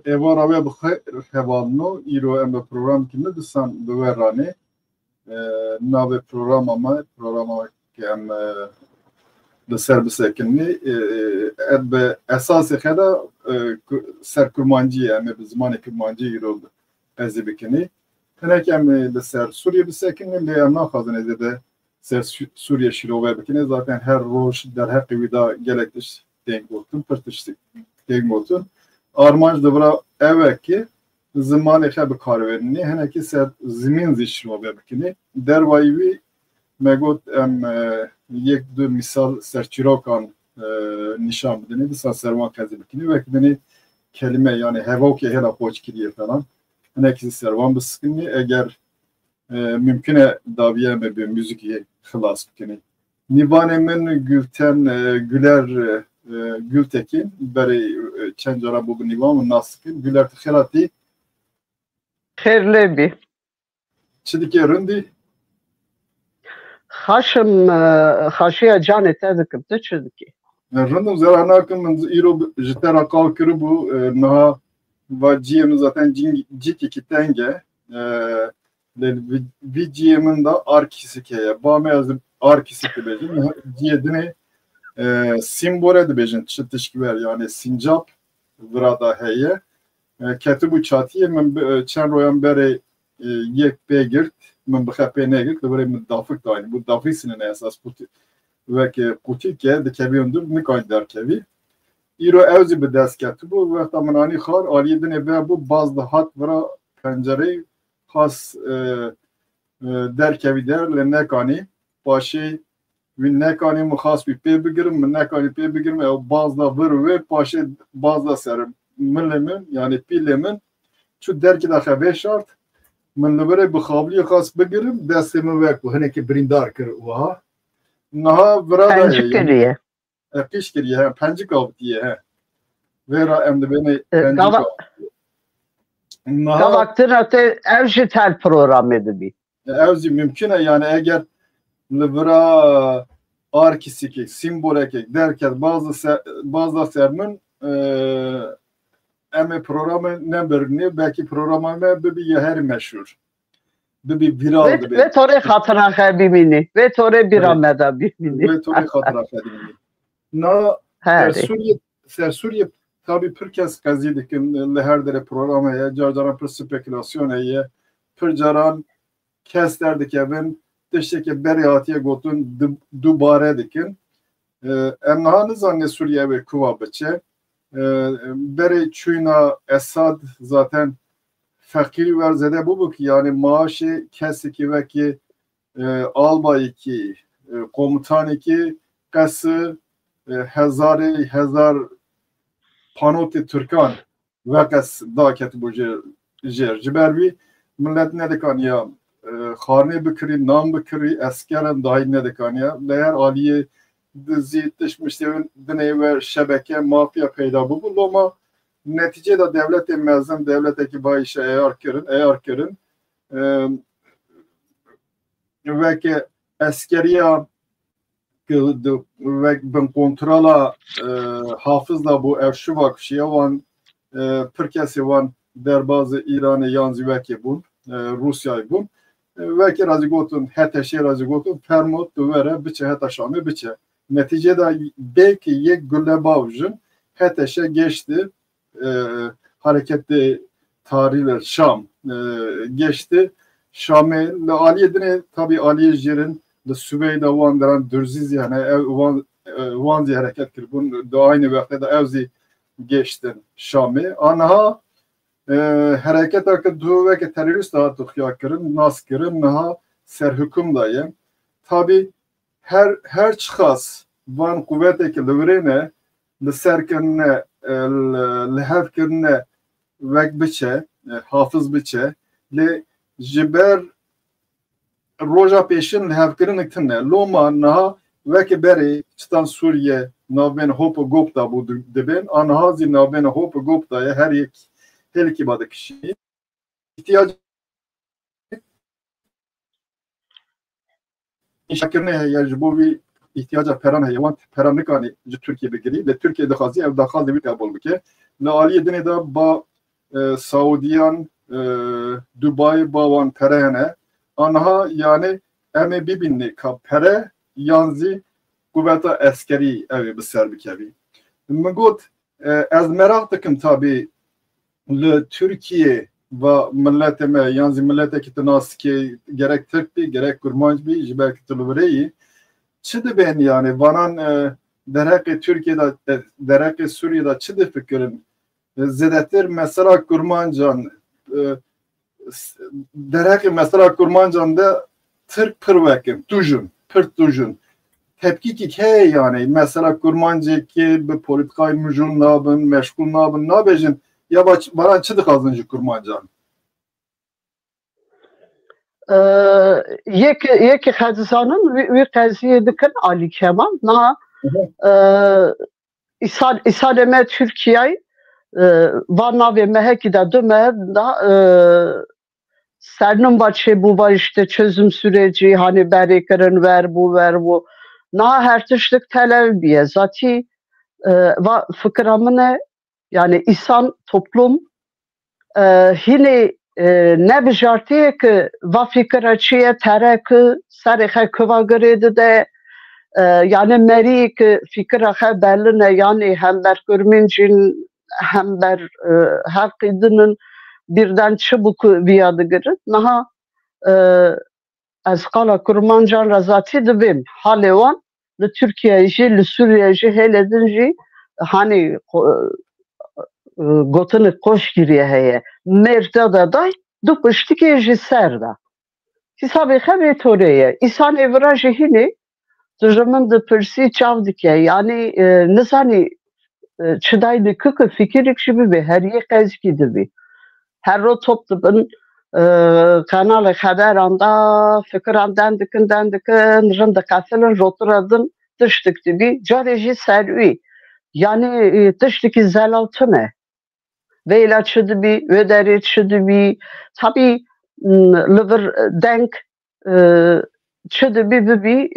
Eva ve bxer hevalno iro em program kimi disan beverane nave programa ki em de serbisekini be esas xeda serkurmancı em be zamanı kurmancı iro ez bikini tenek em de ser Suriye bisekini le naxazın de ser Suriye şirove bikini zaten her roş der her kıvida gelektiş denk olsun pırtıştık denk olsun Armanj devra evveki zamanı xeb karverini heneki ser zimin zişro bebekini dervayvi megot em yek du misal serçirokan nişan bedeni disa servan kazibekini ve bedeni kelime yani hevoke hela poç kiriye falan heneki servan biskini eğer mümküne daviye me bir müzik xılas bikini Nivane men gülten güler Gültekin beri çend jara bu nivam naskin güler xirati Xerlebi. çidike rındi Xaşıya canet ezikim de çizki. rındım zerana min iro jitera kalkırı bu naha vaciyem zaten cik iki tenge viciyemin da arkisike bame yazım arkisike bejin diyedine simbole de bejin çıtışkiver yani sincap vrada heye ketib û çatiye min çend royan berê yek pê girt min bi xepê negirt li birê min dafik danî bu dafîsînin esas wekî qutîke dikevî dur nikayî derkevî îro ew jî bi dest ketibû wexta min anî xar aliyê dinê ve bû baz dihat vira pencereyê xas derkevî der li nekanî paşê wî nekanî min xas wî pê bigirim min nekanî pê bigirim ew baz da vir wê paşê baz da serim min yani pîlê min çu derkî daxe vê şart min li birê bixabiliyê xas bigirim destê min wek hinekî birîndar kir wiha niha vira Pencik kiriye. qîş kiriye he pencik avitiye he wêra em dibêne pencik niha Gavaktın öte ev jî tel programı dibi. ew jî mümkün e yani eger li vira arkîsikek simbolekek derket bazı ser min em programı ne birini belki programı bir her meşhur bir viral gibi Ve tore hatıra xebimini ve tore bir ameda bimini ve tore hatıra edildi. Na Suriye tabi Türkiye's gazidikin leherdere programı ya carcaran per spekülasyon ya per caran keslerdik evin dıştaki beriyatiye gotun dubare dikin emnahanı zanne Suriye ve Kuva beçe beri çuyna Esad zaten fakir verzede bu ki yani maaşı kesiki ve ki albayı ki komutanı ki kası hezar panoti Türkan ve kas daket bu cibervi millet ne dekan ya xarne bikiri nam bikiri eskeren dahi ne dekan ya leher aliye ziyetleşmiş dine ve şebeke mafya peyda bu ama neticede devlet mezun devlet ekibi işe eğer kirin ve ki askeriya ve ben kontrola hafızla bu evşuvak şiyavan Türkiye'si van derbazı İran'ı yanzı ve ki bun Rusya'yı bun ve ki razigotun heteşe razigotun fermot duvere biçe heteşamı biçe neticede belki yek gülle bavjın heteşe geçti hareketli tarihler Şam geçti Şam'ı Aliye'dine tabi Aliye'cilerin de Süveyda vandıran dürziz yani vanzi hareket kır bunu da aynı vakitte evzi geçtin Şam'ı anha hareket akıdı ve ki terörist daha tutuyor kırın nas kırın naha serhüküm dayı tabi her çıkas van kuvveteki livrene liserkenine lehevkenine vek biçe hafız biçe le jiber roja peşin lehevkerin iktine loma naha vek beri çıtan Suriye navben hopu gopta bu dibin anhazi navben hopu gopta her iki badı kişi ihtiyacı şakirne yecbovi ihtiyaca peran hayvan peranlık hani Türkiye begiri ve Türkiye'de hazi ev dakhal bir kabul bike. La aliye dine da ba Saudiyan Dubai bavan perene anha yani eme bibinni ka pere yanzi kuvveta askeri evi bi ser bikevi. Min got ez merak dikim tabi li Türkiye ve milletime yanzi milleteki tenaski gerek Türk bi gerek Kurmanc bi jibek tulureyi çi diben yani vanan derek Türkiye'de derek Suriye'de çi di fikirin zedetir mesela Kurmancan derek mesela Kurmancan'da Türk pırvekim tujun pırt tujun tepki ki hey yani mesela Kurmancı ki bir politikayı müjun nabın meşgul nabın nabejin ya bana çi di kazıncı Kurmancan Yeki xedzanın ve qeziye dikin Ali Kemal na İsaleme Türkiye var navê mehekî de du meh da sernumba çêbûva işte çözüm süreci hani berêkirin ver bu na her tiştik telev biye zatî va fikra min e yani insan toplum hinê nebijartiye ki va fikra çiye tere ki serê xwe kuva girê dide yani merî ki fikra xwe berline yani hember kurmincin hember herkî dinin birden çubuk viya digirin naha ez qala Kurmancan re zatî dibêm halê wan li Türkiye jî li Sûriye jî hêlê din jî hani gotinê qoş giriye heye mêrde de day du piştikê ji ser da hîsabê xwe vê torê ye îsan êvira jî hinê tu ji min dipirsî çav dike yani nizanî çi day dike ku fikirek jî bibe heriyê qezikî dibe her ro top dibin kanalê xeberan da fikiran den dikin rin diqefilin rotira din tiştik dibî carê jî ser wî yani tiştekî zelal tune vêla çi dibî wê derê çi dibî tabii li vir denk çi dibî bibî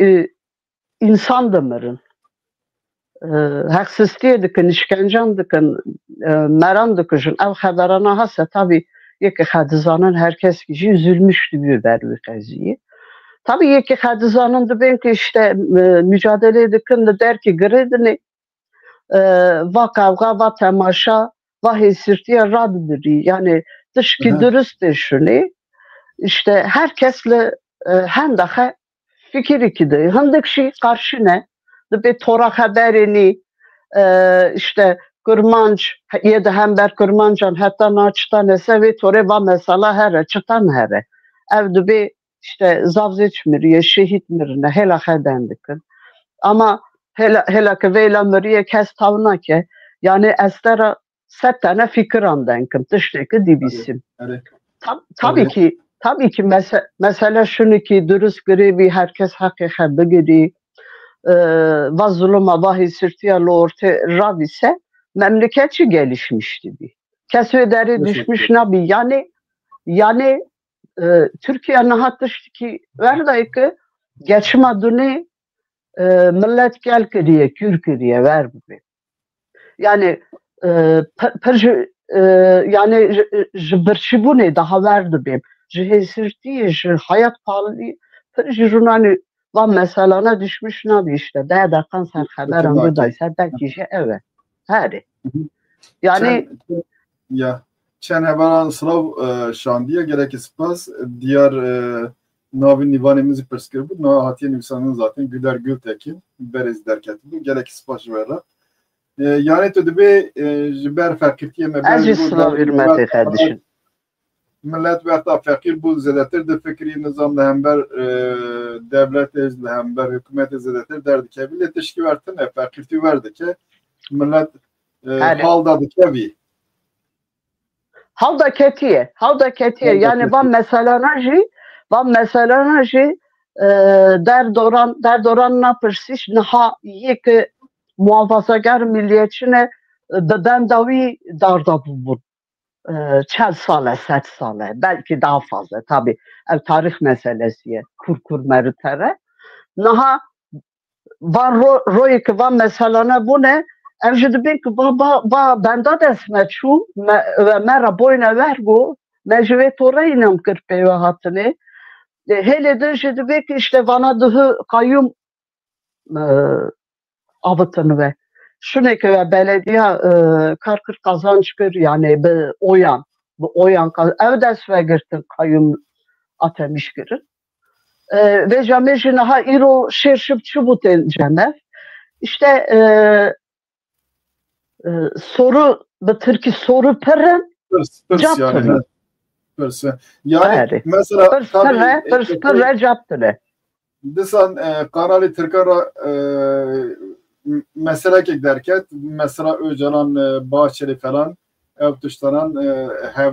insan dimirin heksizliyê dikin işkencan dikin meran dikijin ev xeberana hese tabii yekî xedizanin herkes jî üzülmüş dibî ber wî qeziyê tabii yekî xedizanin dibên ki işte mücadele dikin li derkî girê dinê va kevga va temaşa va hêsirtiya radibirî yani tişkî durist tê şunê işte herkes li henda xwe fikirîkî de hindik jî qarşî ne dibe tora xeberênî işte Kurmanc yê de hember Kurmancan heta naçtan ese vê torê va mesela here çıtan here ev dibe işte zavzê çimiriye şehit mirine hêla xwe den dikin ama hêla ki vêla miriye kes tav nake yani ez dera sed tane fikiran denkim tiştekî dibîsim tabii ki mesele şunu ki dürüst girêbî herkes heqê xwe bigirî va zuluma va hêsirtiya li ortê ravîse memleket jî gelişmiş dibî kes wê derê düşmüş nabî yani Türkiye niha tiştekî werdayê ki geçima dunê millet gel kiriye kür kiriye ver bibe yani yani ji birçîbûnê daha ver dibêm ji hêsirtiyê ji hayat pahalılî pir jî rûnanî va meselana düşmüş nabî işte deh deqan ser xeberan biday ser dekî jî ev e herê yani ya çend hevaran sılav şandiye gerek spas diyar navî nîvanê perskir bû na hatiye nivîsanîn zaten Güler Gültekin berez derketibû gerek spas vera yani tu dibe ji ber feqîrtiyê me ez jî sılav hürmetê xwe dişim millet wexta feqîr bû zêdetir di fikrî nizam li hember devletê li hember hikûmetê zêdetir derdikevî lê tişkî wertine feqîrtî werdike millet hal da dikevî Hav da ketiye yani van meselana jî derdoran napirsîş niha yekî muhafazagar milliyetçine deden davî darda bûbûn çend sale sed sale belki daha fazla tabii ev tarih meselesiye kur meritere niha van royê ki van meselane bûne ev ji dibin ku benda dest me çû me ra boyne wergo me ji vê toreyî kir pê we hatinê hêlê din ji dibe ki işte vana dihi kayyum avıtın ve şuneke ve belediye karkır kazanç kır yani bi oyan ev dest ve girtin kayyum atemiş girin ve jamejin ha iro şerşip çubuten cemev işte soru bu Türkiye soru pırın yani mesela pırre captırı disan kanalı Türkara mesela ki derket mesela Öcalan Bahçeli falan ev tuşlanan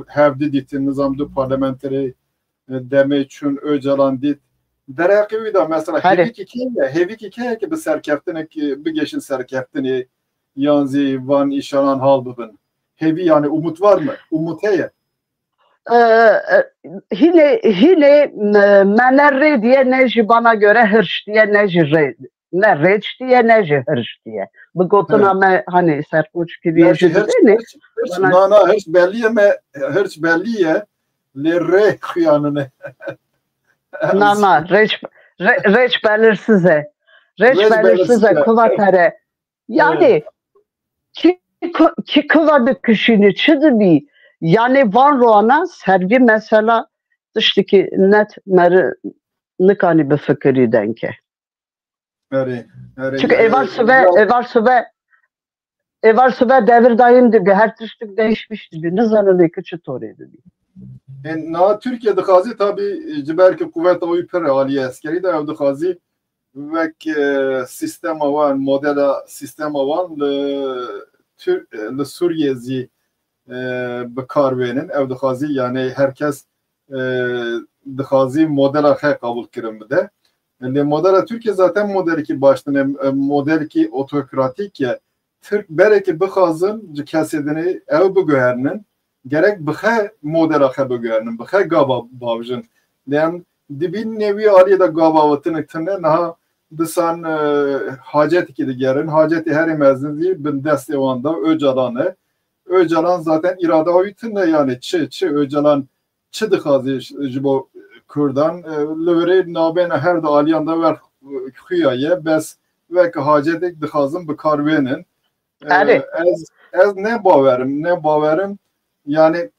hevdi ditin nizamda parlamenteri deme için Öcalan dit dereki da mesela hevik iki ki bir serkeftine ki bir geçin serkeftine yanzi van işaran hal bubun hevi yani umut var mı? Umut heye hile menerre diye neji bana göre hırş diye neji ne reç diye neji hırş diye. Bu gotun ama hani serkoç gibi yaşadı değil mi? Hırş belliye me hırş belliye le re hıyanını. Nana reç belirsize. Reç belirsize kıvatere. Yani ki kıvadı kışını çıdı bir yani Van Roğan'a servi mesela dıştaki net meri nikani bir fikri denke. Çünkü evarsı ve devir daim gibi her tiştik değişmiş gibi. Ne zanılı ki çıtor edildi. Na Türkiye'de kazi tabi ciberki kuvvet oyu per aliye askeri de evde kazi ve sistem var model sistem var le Suriyezi bekarvenin ev dixwazi yani herkes dixwazi modela xe kabul kirin bide. Le modela Türkiye zaten modeli ki baştane model ki otokratik ya Türk bereki bixazın kesedini ev bugöherinin gerek bixe modela xe bugöherinin bixe gaba bavjın. Yani dibin nevi aliye da gaba vatını tine naha disan hacet ki digerin haceti her mezni bin deste vanda Öcalan'ı Öcalan zaten irade oytun yani Öcalan çı dixazi jibo Kurdan lövre nabene her de aliyanda ver xuyaye bes ve ki hacetek dixazım bikarvenin ez ne baverim yani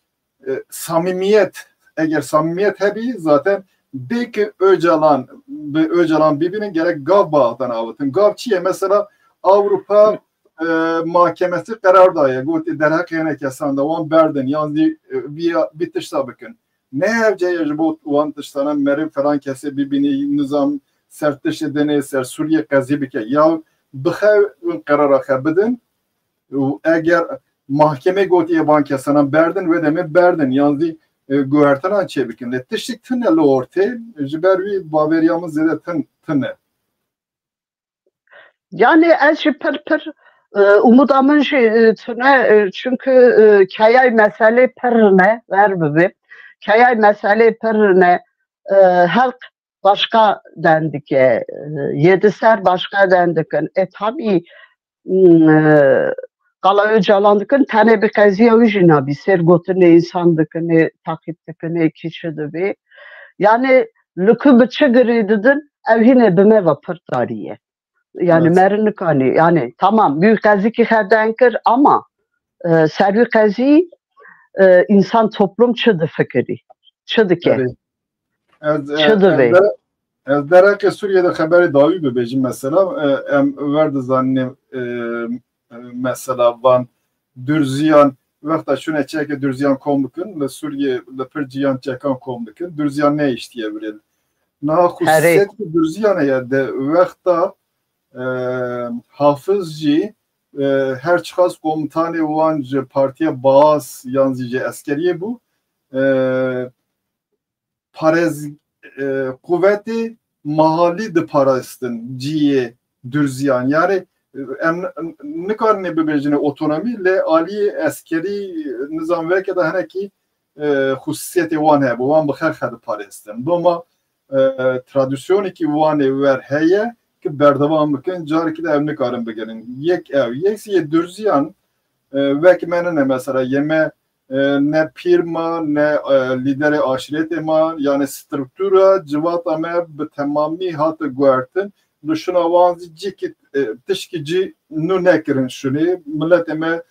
samimiyet eğer samimiyet hebi zaten belki Öcalan birbirine gerek gav bağdan avutun gav çiye mesela Avrupa mahkemesi karar daya goti derhak yene kesanda wan berden yani bir tışta bakın ne evce bu wan tıştana meri falan kese birbirine nizam sertiş edene ser Suriye gazibike ya bixev karara xebidin eğer mahkeme goti bankasına berden ve deme berden yani güvertana çebikin le tıştık tüneli orte jibervi baveriyamız zede tünne yani eşi pır umudamın tüne çünkü kayay mesele perine ver bibi kayay mesele perine halk başka dendik yediser başka dendik tabi Qala Öcalandıkın tane bir kaziye ujina bir sergotunu insandıkını takiptikini kişidir yani lükü bıçı gırididin evhine bime vapır tariye. Yani evet. Merinlik hani yani tamam büyük kazi ki herdenkir ama servi kazi insan toplum çıdı fikri. Çıdı ki. Çıdı bey. Derake Suriye'de haberi davi bebecim mesela verdi zannem mesela van Dürziyan vaqta şuna çeke Dürziyan komdukun ve Suriye le Pirciyan çekan komdukun Dürziyan ne iş diye bilir. Na hususiyet Dürziyan'a ya de vaqta hafızcı her çıkaz komutanı vancı partiye bağız yansıcı askeriye bu parez kuvveti mahalli de parastin ciye Dürziyan yani ne kadar ne bebecine otonomi le ali askeri nizam ve ki da ki hususiyeti van hebu van bıxar xadı parastin. Doma tradisyonu ki van ver heye ki berdevam bikin cariki de ev nikarin biginin. Yek ev. Yeksiye dürziyan veki menine mesela yeme ne pirma ne lideri aşireti ma yani struktura civata me bi tamamî hatı guertin duşuna vanzi cikit tişkici nu nekirin şunu millet me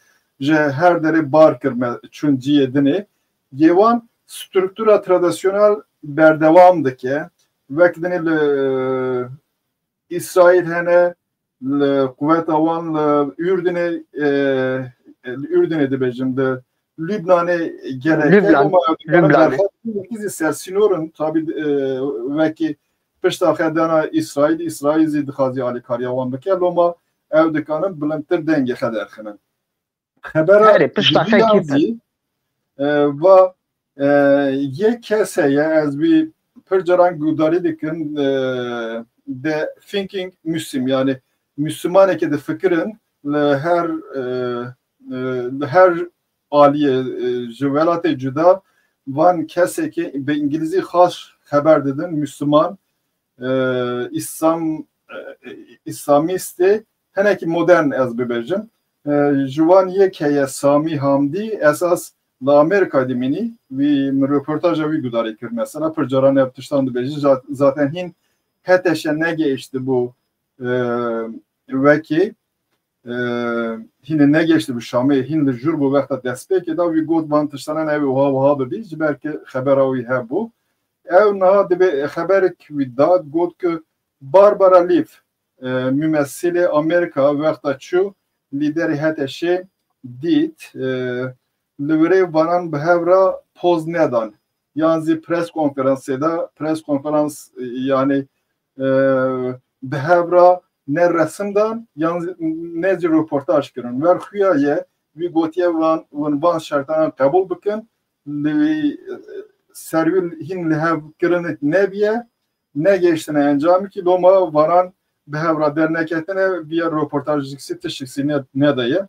je her deri bar kirme çün ciyedini yevan struktura tradisyonel berdevamdaki vekdini İsrail hene kuvvet avan Ürdün'e Ürdün'e de bejimde Lübnan'e gerek ama Lübnan'e bizi sersinorun tabi veki pişta xedana İsrail zidxazi ali karyavan beke loma ev dikanın bilinttir denge xeder xinin xebera dibiyazi ve ye keseye ez bir percaran gudari dikin de thinking Müslim yani Müslüman eki de fikrin her aliye jüvelate cüda van keseki be İngilizce haş haber dedin Müslüman İslamisti heneki modern ez bebejim juvan yekeye Sami Hamdi esas la Amerika dimini vi röportaja vi gudari kir mesela percaran yaptıştan beji zaten hin heteşe ne geçti bu veki hine ne geçti bu Şam'ı hinde jür bu vakta despeki da vi god vantıştanan evi oha bebiz belki haberavi he bu ev na de haberik vi da god ki Barbara Leaf mümessili Amerika vakta çu lideri heteşe dit livre vanan behevra poz nedan yani pres konferans yani behevra ne resimden yani ne röportaj kirin ver xuyaye vi gotiye van şartana kabul bikin li servil hin lehev kirin nebiye ne geçtiğine encamı ki loma varan behevra derneketine bir röportajcısı teşhisi ne dayı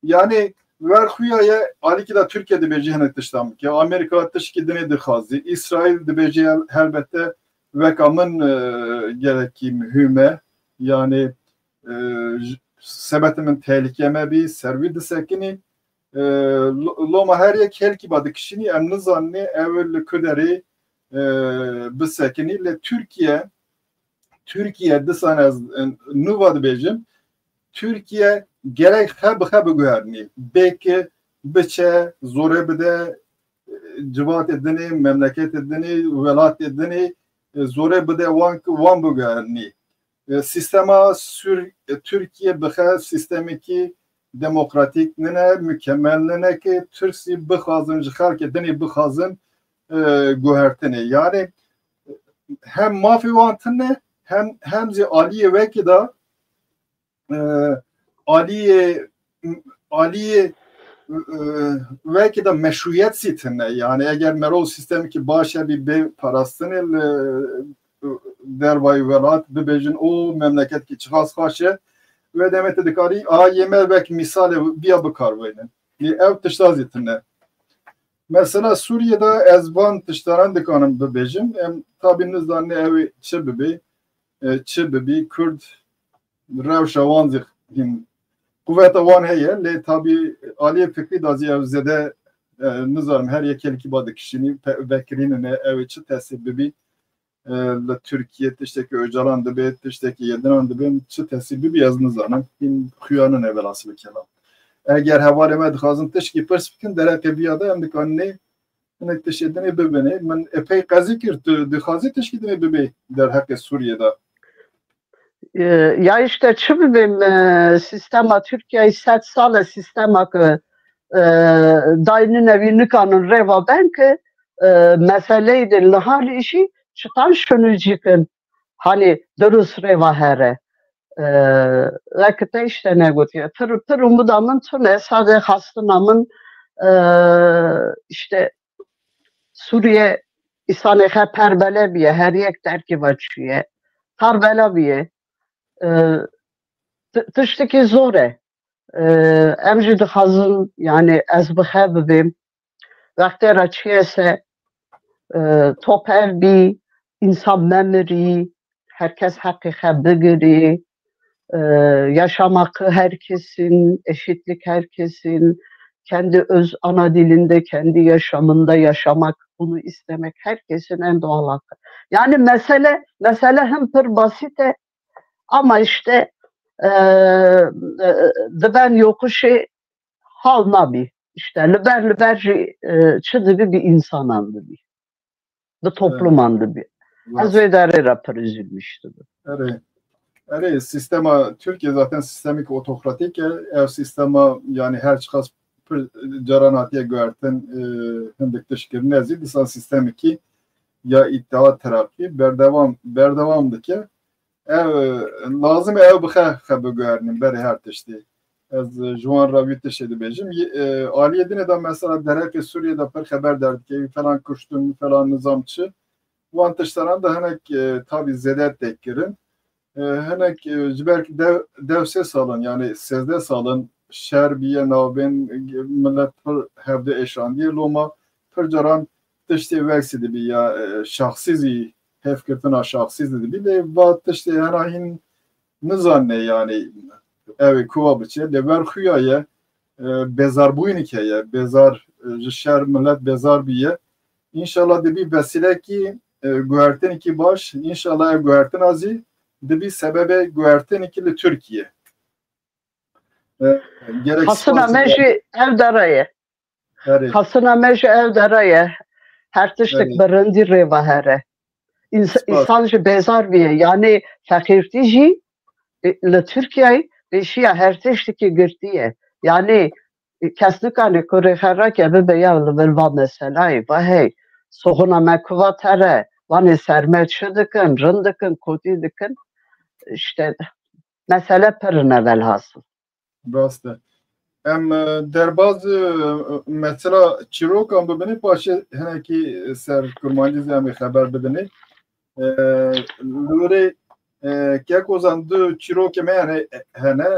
yani ver xuyaye aliki da Türkiye'de becihen etiştam ki Amerika teşkidine dixazi İsrail de becihe elbette vekamın gerekli mühime yani sebetimin tehlikeme bir servi disekini loma her yek helki badı kişini en nizanni evvel küderi bisekini le Türkiye disan az nuvad bejim Türkiye gerek hab güherni belki biçe zore bide civat edini memleket edini velat edini zore bide wan bugherni sistema Türkiye bixe sistemi ki demokratik nene mükemmel nene ki Türkiye bixazın jixar ki dini bixazın gühertini yani hem mafi vantine hem zi aliye veki da aliye belki de meşruiyet sitine yani eğer merol sistemi ki başa bir bey parasını dervayı velat bebejin o memleket ki çıkaz kaşı ve demet edikari yemel belki misali bir bakar böyle ev tıştaz sitine mesela Suriye'de ezban tıştaran dikanım bebejin tabiniz ne evi çibebi Kürt revşavanzik kuvvet avan heye le tabi aliye fikri dazi evzede nizarım her yekel ki badı kişini bekirinin eviçi tesibibi le Türkiye tişteki Öcalan dibe tişteki Yediran dibe çi tesibibi yaz nizarım in xuyanın evvelası bir kelam eğer havaleme dixazın tişki perspekin dereke biyada hem dikanne ne tişedine bebene men epey qazikir dixazı tişkidine bebe der hakkı Suriye'de ya işte çubim sistema Türkiye 100 sale sistema ki dayının evini kanun reva ben ki meseleydi lahali işi çıtan şunu cikin hani dürüst reva here rakıta işte ne götüyor tır umudamın tüne sade hastınamın işte Suriye İsa'nı perbele biye her yek terki vaçiye perbele biye tişteki zore emjid hazın yani ez bixebim vakti raçiyese top ev bir insan memori herkes hakkı bigiri, yaşam hakkı herkesin, eşitlik herkesin, kendi öz ana dilinde, kendi yaşamında yaşamak, bunu istemek herkesin en doğal hakkı. Yani mesele hem pır basit ama işte ben yokuşu hal nabi. İşte liberci çıdı bir insan andı bir. Bu toplum andı bir. Az ödere rapor üzülmüştü bu. Evet, sistema Türkiye zaten sistemik otokratik ev sistema yani her çıkas caranatiye göğerten hındık dışkır nezil disan sistemiki ya iddia terapi berdevamdaki ev lazım ev bıxa xabı göğernin beri her tişti. Ez juan ravi tişedi bejim. Aliyedine de mesela derek Suriye'de per haber derdi ki falan kuştun falan nizamçı. Bu antıştaran da henek tabi zedet tekkirin. Henek belki devse salın yani sezde salın şerbiye navben millet hevde eşan diye loma percaran tişti veksidi bir ya şahsizi hefkirtina şahsizi bir de va tişti herahin nizanne yani ev kuva biçe de ver xuyaya bezar buyun hikaye bezar şer millet bezar biye İnşallah de bir vesile ki güverten iki baş inşallah güverten azi de bir sebebe güverten ikili Türkiye. Hasına meji ev daraya. Hasına meji ev daraya. Her tiştik barındı reva here. İnsanca bezar biye. Yani fakirtici le Türkiye beşiya her tiştiki girdiye. Yani kesinlikle kurehara gibi beyavlı velva meselay. Vahey. Soğuna mekuvat here. Vani sermet şıdıkın, rındıkın, kodidıkın. İşte mesele pırına velhasıl. Rastı. Em derbaz mesela çirokan bibini paşa heneki ser kurmancı zemi haber bibini. Lure kek ozandı çiroke me hene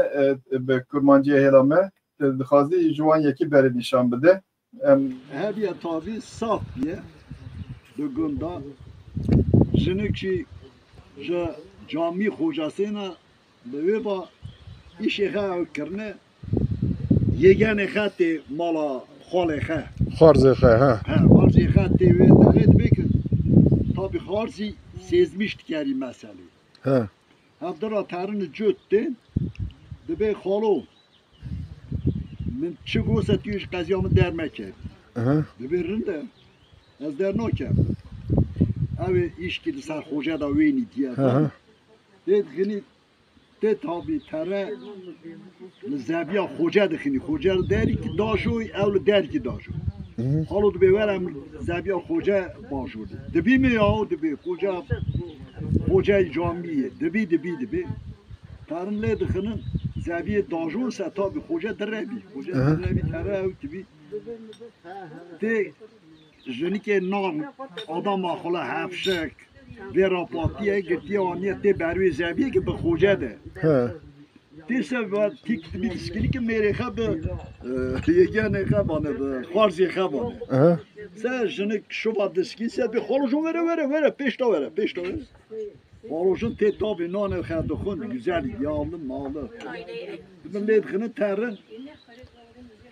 be kurmancıya helame dixazi juan yeki beri nişan bide. Her bir tabi saf diye dugunda jiniki cami hocasına ve ba işe kirne yegane xati mala xale xe Xarze xe ha. Xarze xati ve evet bekir tabi xarzi sezmişti keri mesele. Ha. Abdurrah tarını cüttün de be xalo من چه گوشه تویش قضیه درمه کرد ببرنده از در نکرد اوه ایش که سر خوجه دا وینی دیه دید خینی دید تابی تره زبیا خوجه دخینی خوجه داری که داشوی اول داری که داشوی حالا دو بورم زبیا خوجه باشوری دبی میاو دبی خوجه جامیه دبی ترن لی دخینن زاویه داجون ستا به خوجه دربی خوجه دربی تره او تبی تی جنی که نام آدم آخلا هفشک و راپاتیه گرتی آنیه تی بروی زاویه که به خوجه ده تی سبب تیک تبی دسکلی که میره خب یگانه خبانه به خارزی خبانه سه جنی شوبا دسکی سه به خالوشون وره پیشتا وره Balojun te tabi nane xerdi xun güzel yağlı malı. Millet xine terren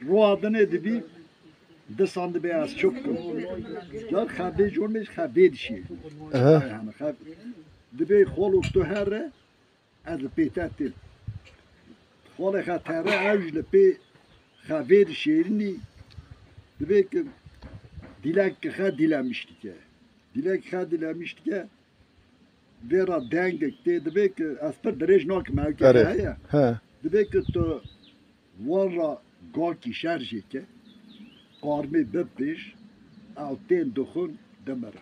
ruadını edibi desandı beyaz çok. Jar xabe jormeş xabe dişi. Yani xab dibe xoluk to herre az petat. Xole xatere avjle pe xabe dişini dibe ki dilek xa dilemişti ki vera dengek te dibe ki asper derej nok mevki ya. Dibe ki to vara gaki şarjı ki qarmi bepiş alten dukhun demir.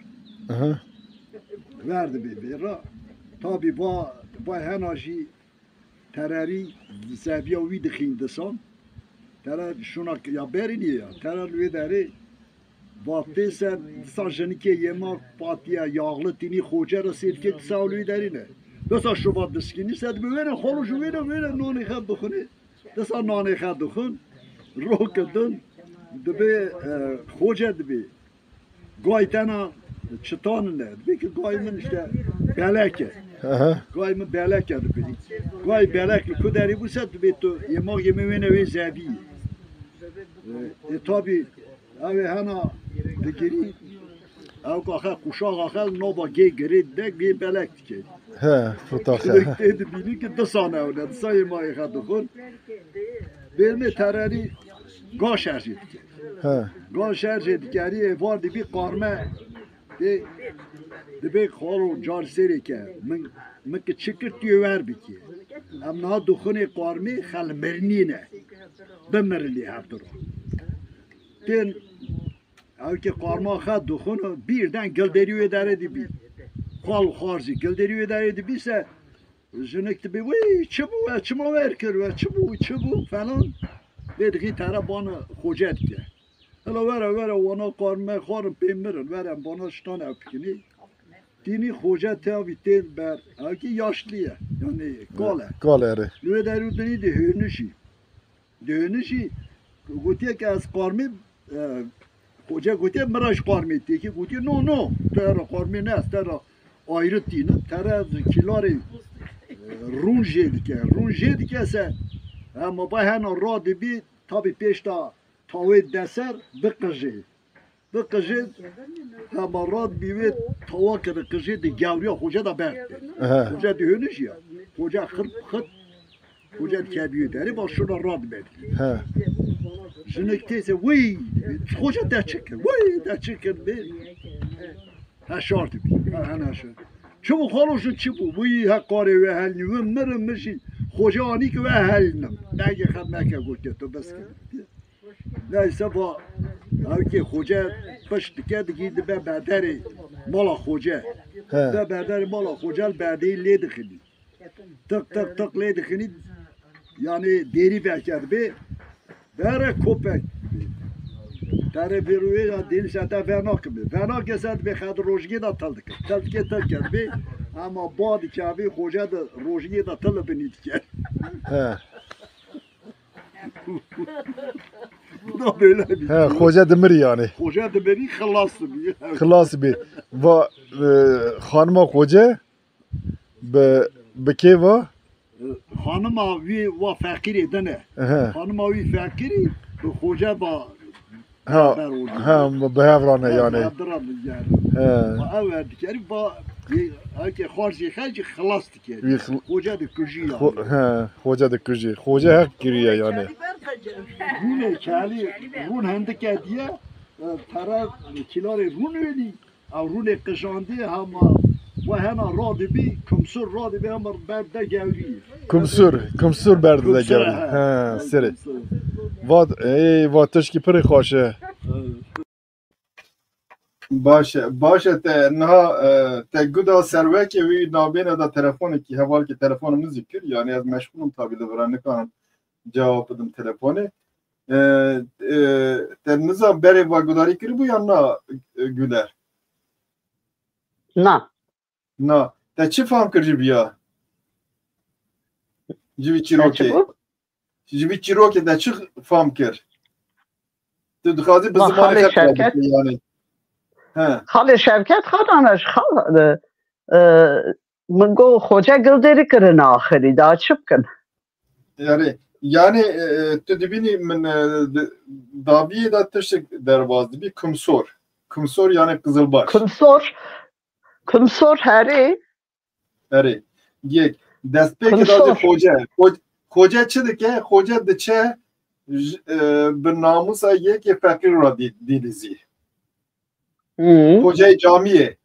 Verdi be vera tabi ba henaji terari zabiya wi dikhindesan terar şuna ya berini ya terar wi deri Vakti sen sanjnike yemak patiya yağlı tini xoca rasilke savluy derine. Desa şubat diskini sad böyle xoluş böyle noni xad dukhuni. Desa noni xad dukhun rokadın dibe xoca dibe. Gaytana çıtanın ne? Dibe ki gaymin işte beleke. Gay mı beleke dedi. Gay belek kudari bu set bir to yemek yemeğine ve zebi. Tabi abi hana dikiri او که خوشا آخر نوبا گی گرید دک بی بلک که فتاخه dedi bini ki dısana öyle dısayı mayı kadı kun verme tereri gaş şerj etki gaş şerj etkeri vardı bir karma de bir karo car seri ke min ki çıkırt diyor ver biki am na dukhune karmi khal mernine bemerli hafdır den Avki karma xad dukhunu birden gilderiyor eder bir. Kal xarzi gilderiyor eder birse jönekti bir vay çubuğu verkir ve çubuğu falan dedi tara bana hoca etti. Hala vera ona karma xarım pemirin verem bana ştan apkini. Dini hoca tabi tel ber avki yaşlıya yani gale. Lüve derudeni de hönüşi gotiye ki az karmi Hoca gotiye meraş karmetti ki gotiye no tera karmi ne tera ayrı tine tera kilari runje dike se ama bahana radi bir tabi peşta tavet deser bıkıcı ama rad bir tava kırıkıcı de gavriya hoca da berdi hoca dönüş ya hoca hırt hoca kebiyor deri bak şuna rad berdi Jünekteyse vay hoca da çıkır bir ha şartı bir ha naşır çabuk haluşun çabuk vay ha kare ve helni ve mırmışı hoca ani ki ve helnim nege xamake gote to bas neyse bu avki hoca pıştıke gidi be bederi mala hoca be bederi mala hoca bederi ledixini tık ledixini yani deri beker be Bere köpek. Tere biruye ya dil sete vernak mi? Vernak esed be xad rojgi da taldık. Taldık be ama badi ki abi hoca da rojgi da talı benit ki. Bu da böyle bir. Hoca demir yani. Hoca demiri xılas bir. Va hanıma hoca be keva Hanım abi va fakiri dene. Hanım abi fakiri bu hoca ba behavrane yani. Evet dikeri ba ki xarji xalas dikeri. Hoca da kuji ya. Hoca da kuji. Hoca hak giriyor yani. Rune kali run hendike diye taraf kilari run öyle. Rune kıjandı ama وهنا راضي بي كمسور راضي بي امر برده جاوري كمسور برده جاوري ها سري واد واد تشكي بري خوشه باشه te na te guda serveke vi nabene da telefonu ki heval ki telefonumuz zikir yani az meşgulum tabi de verenlik an cevap edim telefonu te nizam bere va gudari kiri bu yanına güler Na, te çi fam kir ji biya? Jivi çiroke te çi fam kir? Tu dixwazi bi zimanê xwe yani. Xalê Şevket xananaş min got xoca gilderî kirin axirî da çi bikin? Yani tu dibînî min daviyê da tiştek derbas dibî kumsor yani qizilbaş. Kumsor herî yek destpêkê da hoca çi dike hoca diçe bi namusa yekê feqîr ra dîlîzî hocayê camiyê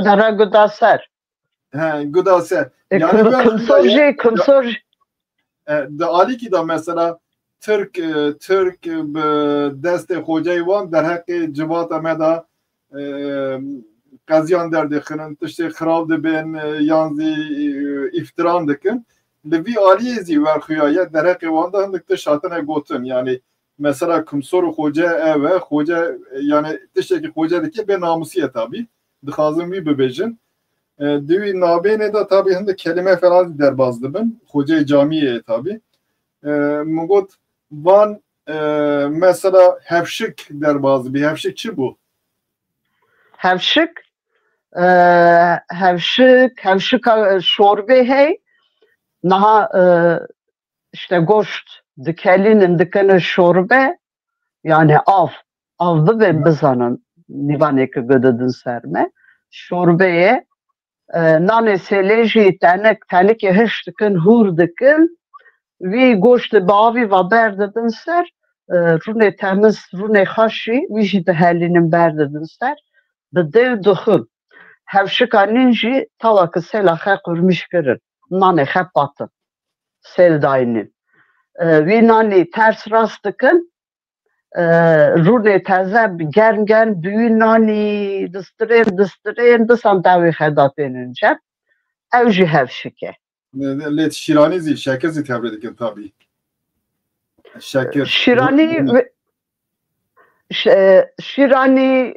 dere guda ser guda ser kumsor de alîkî da mesela Türk bi destê hocayê wan derheqê civata me da qaziyan derdixinin tiştê xirav dibin yan zî îftiran dikin li vî aliyê zî werxuyaye derheqê wan da hindik tiş hatine gotin yani mesela kumsor hoca ev hoca yani tiştekî hoca dike bê namusî tabi dixwazin wî bibêjin divî nabênê da tabi hindik kelime falan derbas dibin hocayê camiyê tabi min got van mesela hevşik derbazı bir hevşik çi bu? hevşik şorbe hey naha işte goşt dikelinin dikene şorbe yani avdı ve bizanın nivaneke gıdıdın serme şorbeye nane seleji tenek hış dikin hur dikin ve goşt bavi ve berdidin ser rune temiz rune haşi ve jide helinin berdidin ser bi dev duhun hevşika ninji talakı selahe kurmuş girin nane hep batın sel dayının ve nane ters rast dikin rune teze germ büyü nane distırên disan davi xedat enince evji hevşike Let şirani zî şeker zî tevre dikin tabii. Şeker. Şirani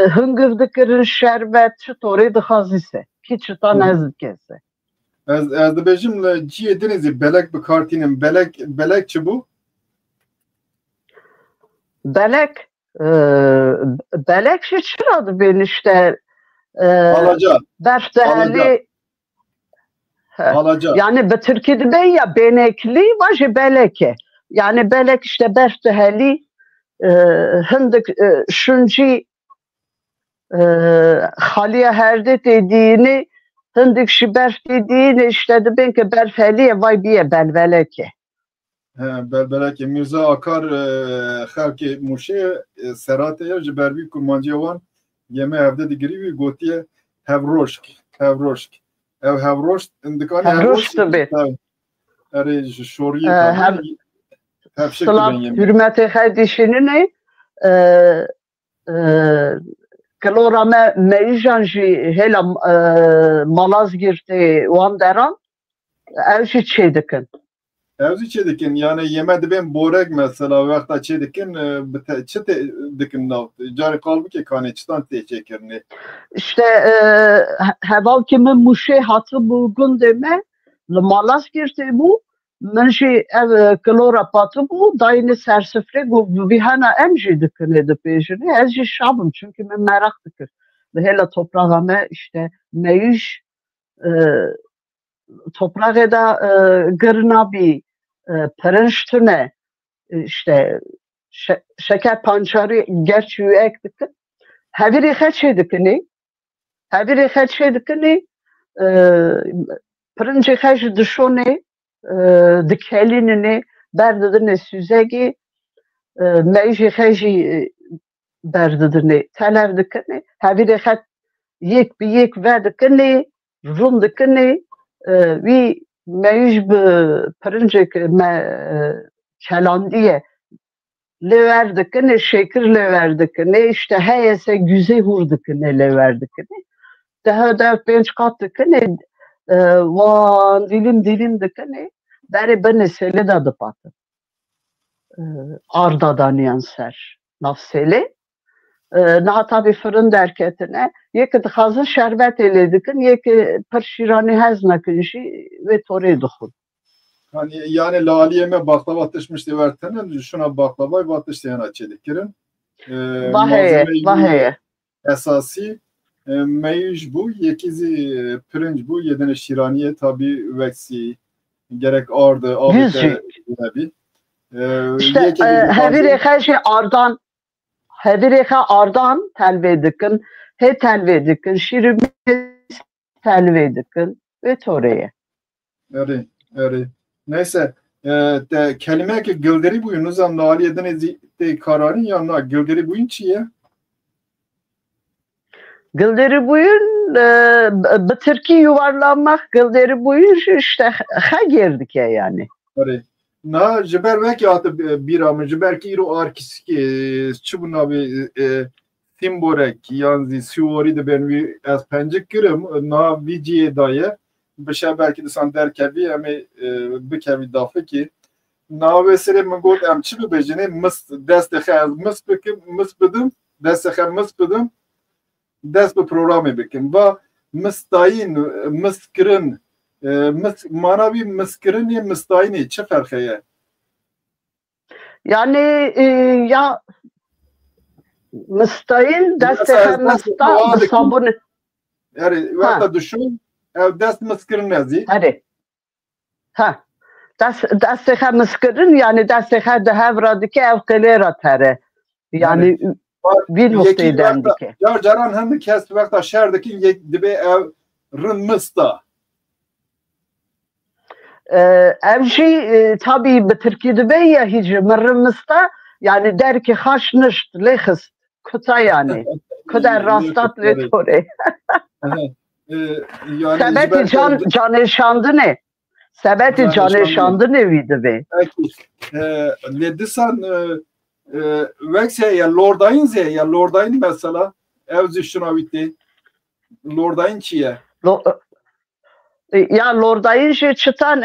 hıngıv dikirin şerbet çıtorê dixazîse ki çıta nezik kese. Ez dibêjim li ciyê dinê zî belek bikartînin. Belek çi bû? Belek şey çıra dibên işte Alaca. berf dehelî Alaca. yani bi Türkî dibe ya benekli ve beleke. Yani belek işte berf dehelî hindik şunci haliye herde dediğini hindik şi berf dediğini işte dibên ki berf heliye vay biye belveleke. Belbeleke Mirza Akar xelkê Mûşê Seratê ji ber vî kurmanciyê wan yeme evde digirî wî gotiye hevroşk. Ev hevroşk dikane hevroşk dibe. Erê ji şoriyê hevşik Sılam hürmeti xedişinin kilora me meyjan jî hela Malazgirtê wan deran ev jî çê dikin. Ev jî çê dikin yani yeme dibên borek mesela wexta çê dikin çi dikin nav carê qalbikê kanê çitan tê çêkirinê. İşte heval ki min Mûşê hatı bû gundê me li Malazgirtê bû min jî ev kilora patı bû dayînê sersifrê got vî hena em jî dikinê dipêjinê ez jî şabim çünkü min merak dikir. Li hêla toprağa me işte meyij toprağa da girnabî pirinç tune işte şeker pancarı gerçi ek dikin hevirê xwe çê dikinê pirincê xwe ji dişonê dikelîninê berdidinê süzegê meyjê xwe jî berdidinê telev dikinê hevirê xwe yek bi yek ve dikinê rûn dikinê wî meyj bi pirincek me kelandiye lever dikinê şekir lever dikinê işte heyese güzê hûr dikinê lever dikinê deha dev pênc qat dikinê wan dilim dikinê berê binê selê de dipatin arda daniyan ser nav selê niha tabi fırın derketine yekî dixwazin şerbet lê dikin yekî pir şîranî hez nekin jî vê torê dixwin. Yani laliye me baklava tişmiş de vertene şuna baklava ve tişteyana çê dikirin. Vaheye. Esası meyj bu yekî pirinç bu yedine şîraniye tabi veksî gerek ardı avete nebi. İşte hevirê xwe jî ardan telvê dikin hê telvê dikin şîrî telvê dikin vê torê ye. Erê. Neyse kelime ki gilderi buyun nizam laliye dinê kararın ya na gilderi buyun çiye? Gilderi buyun bi Tirkî yuvarlanmak gilderi buyun işte ha girdik ya yani. Erê. Na jiber vekî hatı bîra min jiber ki îro arkîskê çi bû navê Timborek yan siworî dibên wî ez pencik kirim na vî ciyê daye bişe belki disan derkevî em ê bikevî dafekî navê serê min got em çi bibêjinê destê xwe ez mis bidim destê xwe mis bidim dest bi programê bikim va mistayîn miskirin manavî miskirinê mistayînê çi ferqe ye? Yani ya Mıstayın desteğe mısta sabun. Yani vaqta düşün ev dest mıskırın nezi. Hadi. Ha. Desteğe mıskırın yani desteğe de hevradiki ev kılera tere. Yani bir noktaydan dike. Ya caran hem kes vaqta şehrdeki dibe ev rın mısta. Evji tabii bir Türkiye'de be ya hiç mırrımızda yani der ki haşnışt lehist kuta yani kadar rastat ve tore. Sebeti canışandı ne? Sebeti canışandı ne vidi be? Ledisan vekse ya lordayın mesela evzi şuna bitti. Lordayın çiye. Ya lordayın şey çıtan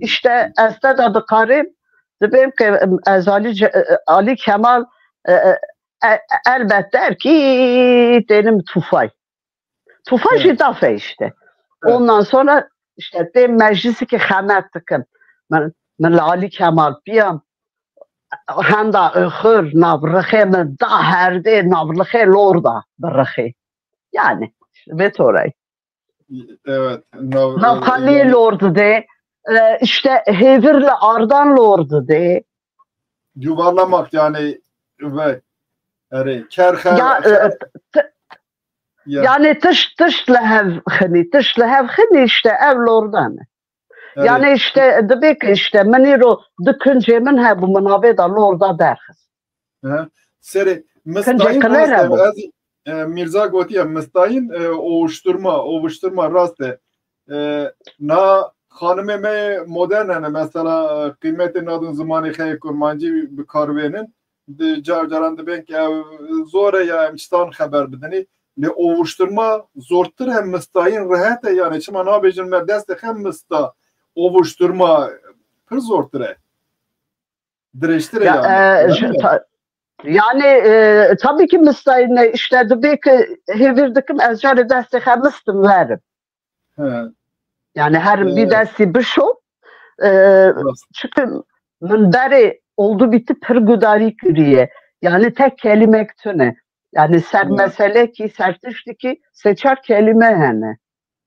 işte ested adı karım dibim ki Ali Kemal elbette der ki dedim Tufay. Tufay jidafe işte. Ondan sonra işte de meclisi ki hemet tıkım. Ben Ali Kemal biyam hem de ıhır nabrıhe men da herde nabrıhe lorda bırıhe. Yani ve orayı. Evet. Navkali lordu de işte Hevirli Ardan lordu de. Yuvarlamak yani ve yani kerhe yani tış lehev khini işte ev lordan. Yani işte demek işte meniro dükünce men ha bu menabeda lorda derxiz. Seri mıstayın Mirza gotiye mıstayın ovuşturma rastı. Na hanımeme modernene mesela kıymetin adın zamanı xey kurmancı bir karvenin caran da ben zor ya emçtan haber bideni ne ovuşturma zortur hem mıstayın rahat yani çima na bejin dest hem mısta ovuşturma pır zortur. Direştir yani. Yani tabii ki mıstayın işte tabii ki hevirdikim ezcarı desteğe mıstım verim. Yani her bir dersi bir şu. Çünkü münderi oldu bitti pır gudari küriye. Yani tek kelime tüne. Yani ser mesele ki sertişti ki seçer kelime hene.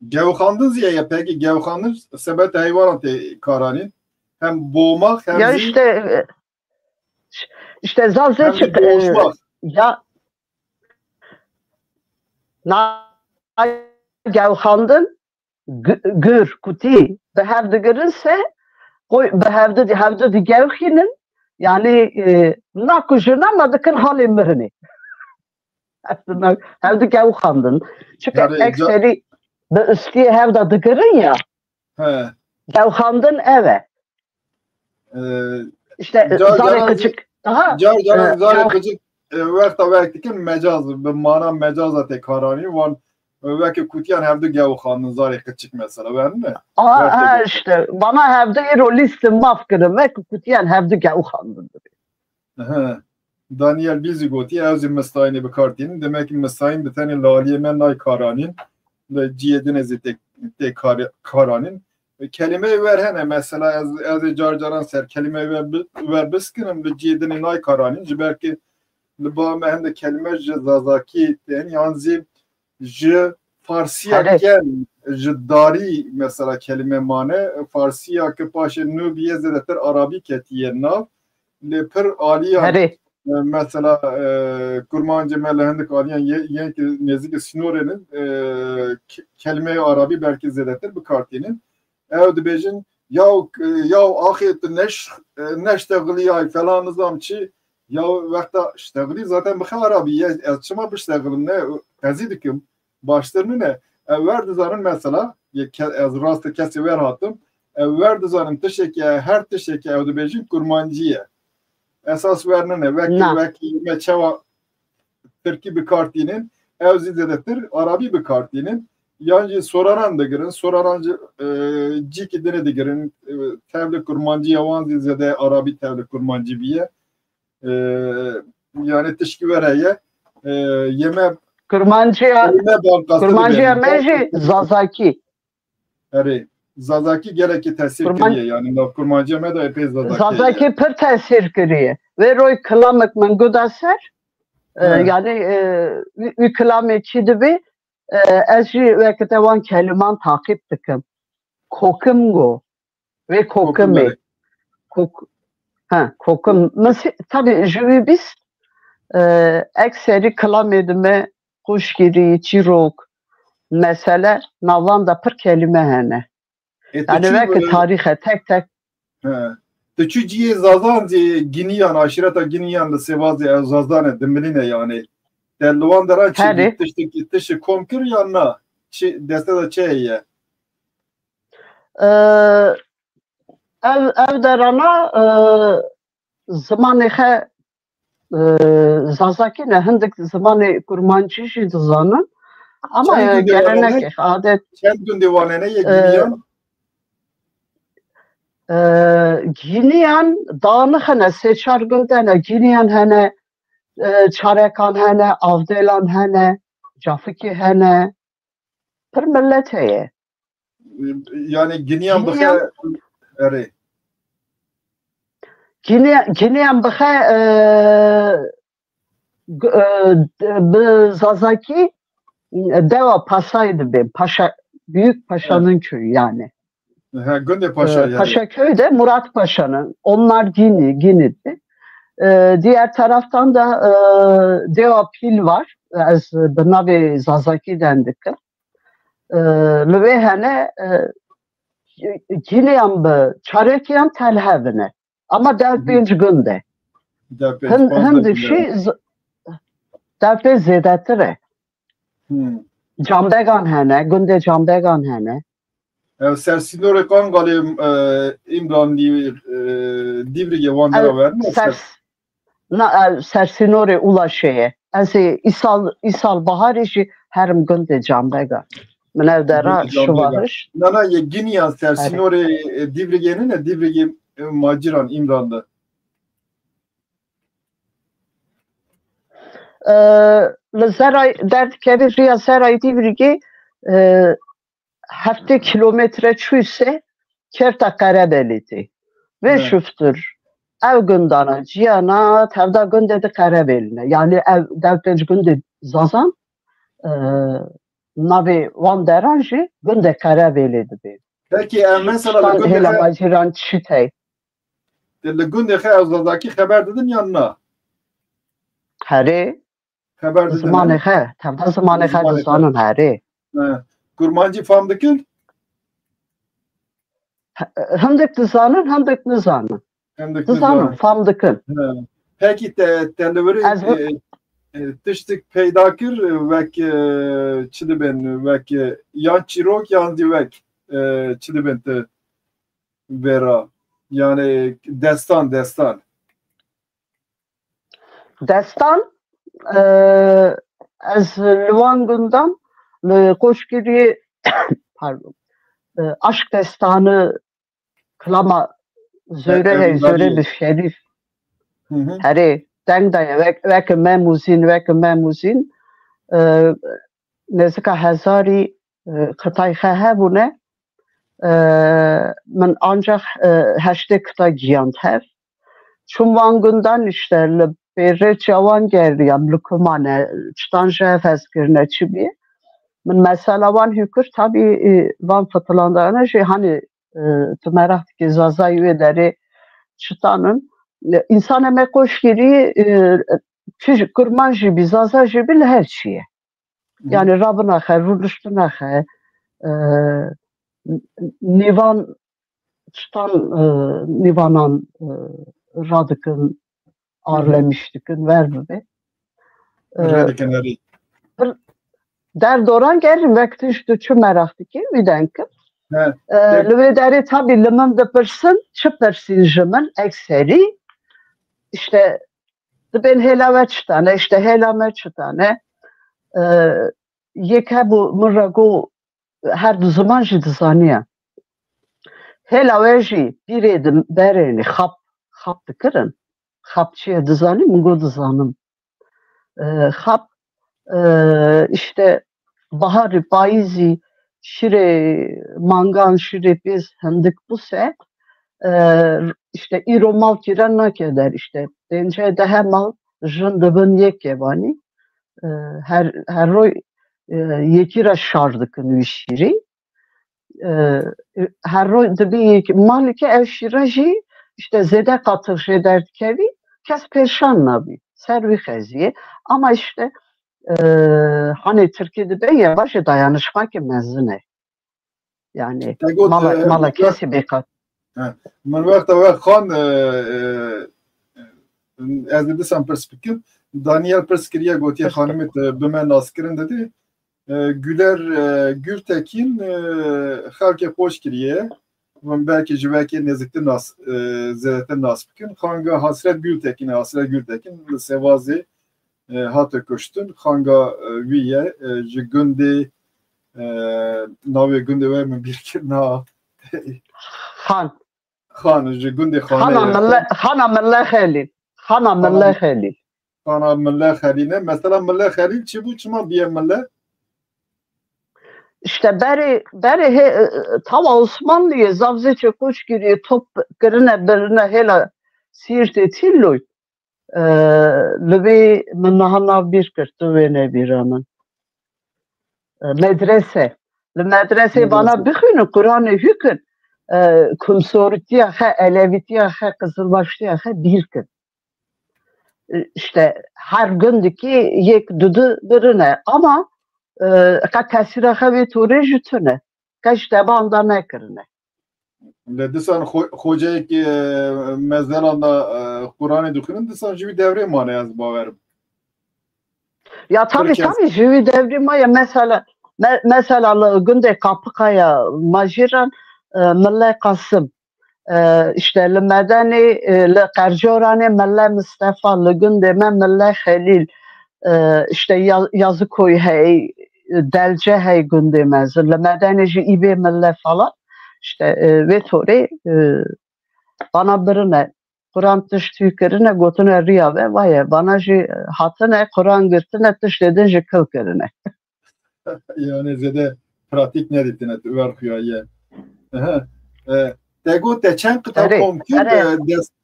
Gevkandın ziye peki gevkandın sebet hayvanatı karanin. Hem boğmak hem ya işte zaten ya na gevkandın gür kuti behevde görünse koy behevde gevkinin yani nakujuna madıkın halimlerini hevde gevkandın çünkü ekseri de üstüye hevde dıgırın ya gevkandın eve işte zare küçük daha zare küçük vaktikin mecaz bir mana mecaza tekrarını var. Belki kutiyan hevde gevkandın zare küçük mesela ben mi? İşte bana hevde rolistim mafkırım ve kutiyan hevde gevkandın. Daniel Bizigoti evzi mestayini bekartinin demek ki mestayin bir tane laliye menay karanin ve ciyedine zite karanin kelime verhene mesela az carcaran ser kelime ver biskinim de ciyedine nay karanin belki ba mehende kelime zazaki yani j Farsiya gel jdari mesela kelime mane Farsiya ke paşe nübiye zedeter Arabi ketiye nav le per aliya mesela kurmancı melehendik aliyan yenki nezik sinorenin kelime Arabi belki zedeter bu kartinin evde bejin ya ahiyet neştegli ay falan nizamçı ya vakta iştegli zaten bu Arabi açma bir işteglim ne kazidikim başlarını ne verdi zanın mesela az rastı kesi ver hattım verdi zanın her teşekkür evde bejin kurmancıya esas verine ne vekil meçeva Türkiye bir kartinin evzi zedetir Arabi bir kartinin yancı soraran da girin soraran ciki dene de girin tevle kurmancı yavan zede Arabi tevle kurmancı biye yani teşkil vereye yeme kurmancıya meji Zazaki. Evet. Zazaki gereki tesir kiriye yani kurmancıya me da epey Zazaki. Zazaki pır tesir kiriye. Ve roy kılamak men gudaser Yani üklameki dibi ez jî vekite wan keliman takip dikim. Kokim go ve kokime. Kokum. Tabii jüvi biz ekseri kelamedime kuşgiri, çirok mesele navan da pır kelime hene. Yani vekit tarihe tek tek Tu ciye zazan giniyan aşireta giniyan da sevazi zazan dimiline yani. Telvan dara tişti komkür yanına deste de çeye. Ev derana zamanı he zazaki ne hindik zamanı kurmancı jî dizanın ama gelenek adet çend gün divanene giniyan giniyan dağını hene seçar gündene giniyan hene çarekan hene avdelan hene cafiki hene pır millet heye yani giniyan bıhe eri giniyan bıhe zazaki deva pasaydı be paşa büyük paşanın köyü yani. Günde Paşa yani. Paşaköy de Murat Paşa'nın. Onlar Gini'di. Diğer taraftan da Deva Pil var. Az Bnavi Zazaki dendik. Lüvehene Giniyan be Çarekiyan telhevine. Ama devpinci günde. Hem şey devpe zedetire. Cambegan hene. Günde cambegan hene. Sersinore kan galim İmran Divrige Vandera verme. Sersinore ulaşeye. Ezi İsal bahar işi herim günde cambega. Menevdera şuvarış. Nana ye Giniyan Sersinore Divrige'nin ne Divrige Maciran İmran'da. Zeray dert keri riya Zeray Divrige 7 kilometre çuyse Kerta Karabeli'di. Ve şuftür. Ev gündana, ciyana, tevda günde de Karabeli'ne. Yani ev devletci günde zazan navi van deranji günde Karabeli'di. Peki mesela günde hele maciran çitey. Günde zazaki haber dedin yanına. Heri. Haber dedin. Zamanı he. Tevda zamanı he zanın heri. Kurmancı famdakın? Hındık dizanın, hındık nizanın. Dizanın, famdakın. Peki televeri tiştik peydakir vek çidiben vek yan çirok yan divek çidiben te vera yani destan. Destan az Livan günden Koşgiri pardon aşk destanı klama zöre bir şerif heri dengdaya vek memuzin nezika hezari kıtay hebune men ancak heşte kıta giyant hev çumvan günden işte bir çavan geriyam lukumane çıtan jefes girne çibi من mesela van hükür tabi van fatılandığına şey hani tümerah ki zazayı deri çıtanın insan emek hoş giri kurman jibi zaza jibi her şeye yani Rabbına her ruluştuna her nivan çıtan nivanan radıkın ağırlamıştıkın vermedi Radikanari در دوران گرم وقتش تو چه مرافتی که ویدن که لوی داری tabi لمن دپرسن چه پرسین جمن اکثری işte ben helava çıtane işte helame çıtane yeka bu murago her zaman jidizaniye helaveci bir edim bereni hap tıkırın hapçıya dizani mungo dizanım hap işte baharı payızı şire mangan şire biz hındık bu se işte iro mal kiran ne kadar işte dence de hem mal jin dibin yekê vanî her roy yekî re şar dikin wî şîrê her roy dibe yekî malike ev şîre jî işte zêde qatir jê derdikevî kes pêşan nabî ser wî xeziyê ama işte hani Türkiye dibe yavaş dayanışmak mezun e yani mala kesi bekat من وقت خان از دیدم پرسپکتیو دانیل پرسکریه گویی خانمت به من ناسکرین dedi Güler Gültekin halka hoş kiriye ve belki civaki nezikte nas zeyten nasbikin hanga Hasret Gültekin sevazi hatı koştun hanga viye günde nave günde var mı bir kirna خان جگوندی خانه خانم مله خلیل مثلا مله خلیل چی بود چما بیه مله işte beri tava Osmanlı'ya zavzeçe koç giriyor top birine hele siirt etilloy lübi minahana bir kırtı ve ne bir anın medrese bana bixinin Kur'an'ı hükün Kumsoritiye he, Elevitiye he, Kızılbaşlıya he bir gün. İşte her gündeki yek dudu birine ama ka tesire he ve tore jütüne. Ka işte banda ne kırne. Disan hocayı ki mezaranda Kur'an'ı dükünün disan jivi devre mane yaz baverim. Ya tabii jivi devre maya mesela günde Kapıkaya Majiran Mille Kasım işte Medeni Karjorani Mille Mustafa Gündeme Mille Halil işte Yazıkoy hey Delce hey Gündemez Medenici İbe Mille falan işte ve tori bana birine Kur'an tış tüykerine gotuna riya ve vay bana ji hatine Kur'an gırtine tış dedin ji kıl kerine yani zede pratik ne dedin ver hüyaye Tego te çen kıta komkün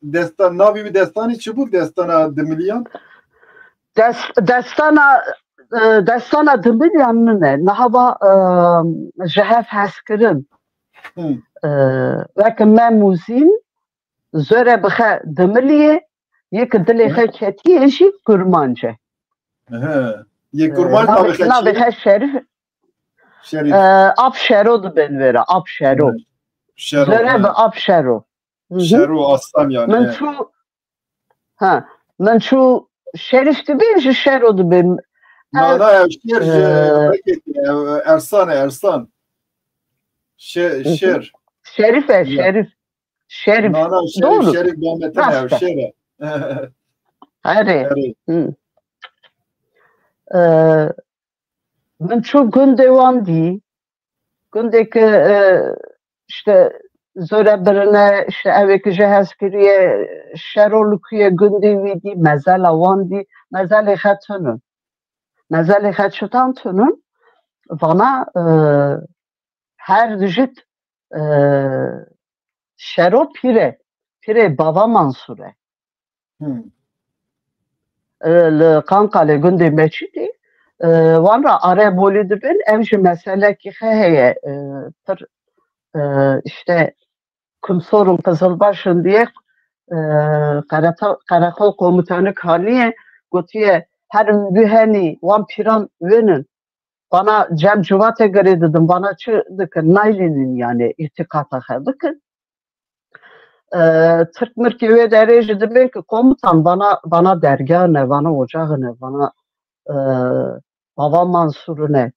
destan navi bir destani çi bu destana dimilyan destana dimilyan ne nahava jehef haskirin ve memuzin zöre bxe dimiliye yek dilexe ketiye jî kurmance ye kurmance navi şerif ab şero dibin vere ab şero Zöre ve ab şero. Şero aslan yani. Men şu şerif dibin ji şero dibin. Nana evşir Ersan. Şer. Şerif. Nana şerif Muhammed'in evşir. Hayır. Men şu gün devam değil. Gündeki işte zöre birine işte evveki jehezkiriye şerolukiye gündi vidi mezela vandi mezeli xetunun xetutan tunun vana her dijit şero pire baba Mansure kankale gündi meçidi vana are boli dibin evji mesele ki heye işte Kumsor'un Kızılbaş'ın diye Karakol Komutanı Kaliye gotiye her müheni vampiran venin bana Cem Cuvate göre dedim bana çıkın Naili'nin yani irtikata bakın Türk mürki ve derece demek ki komutan bana dergah ne bana ocağı ne bana Baba Mansur'u ne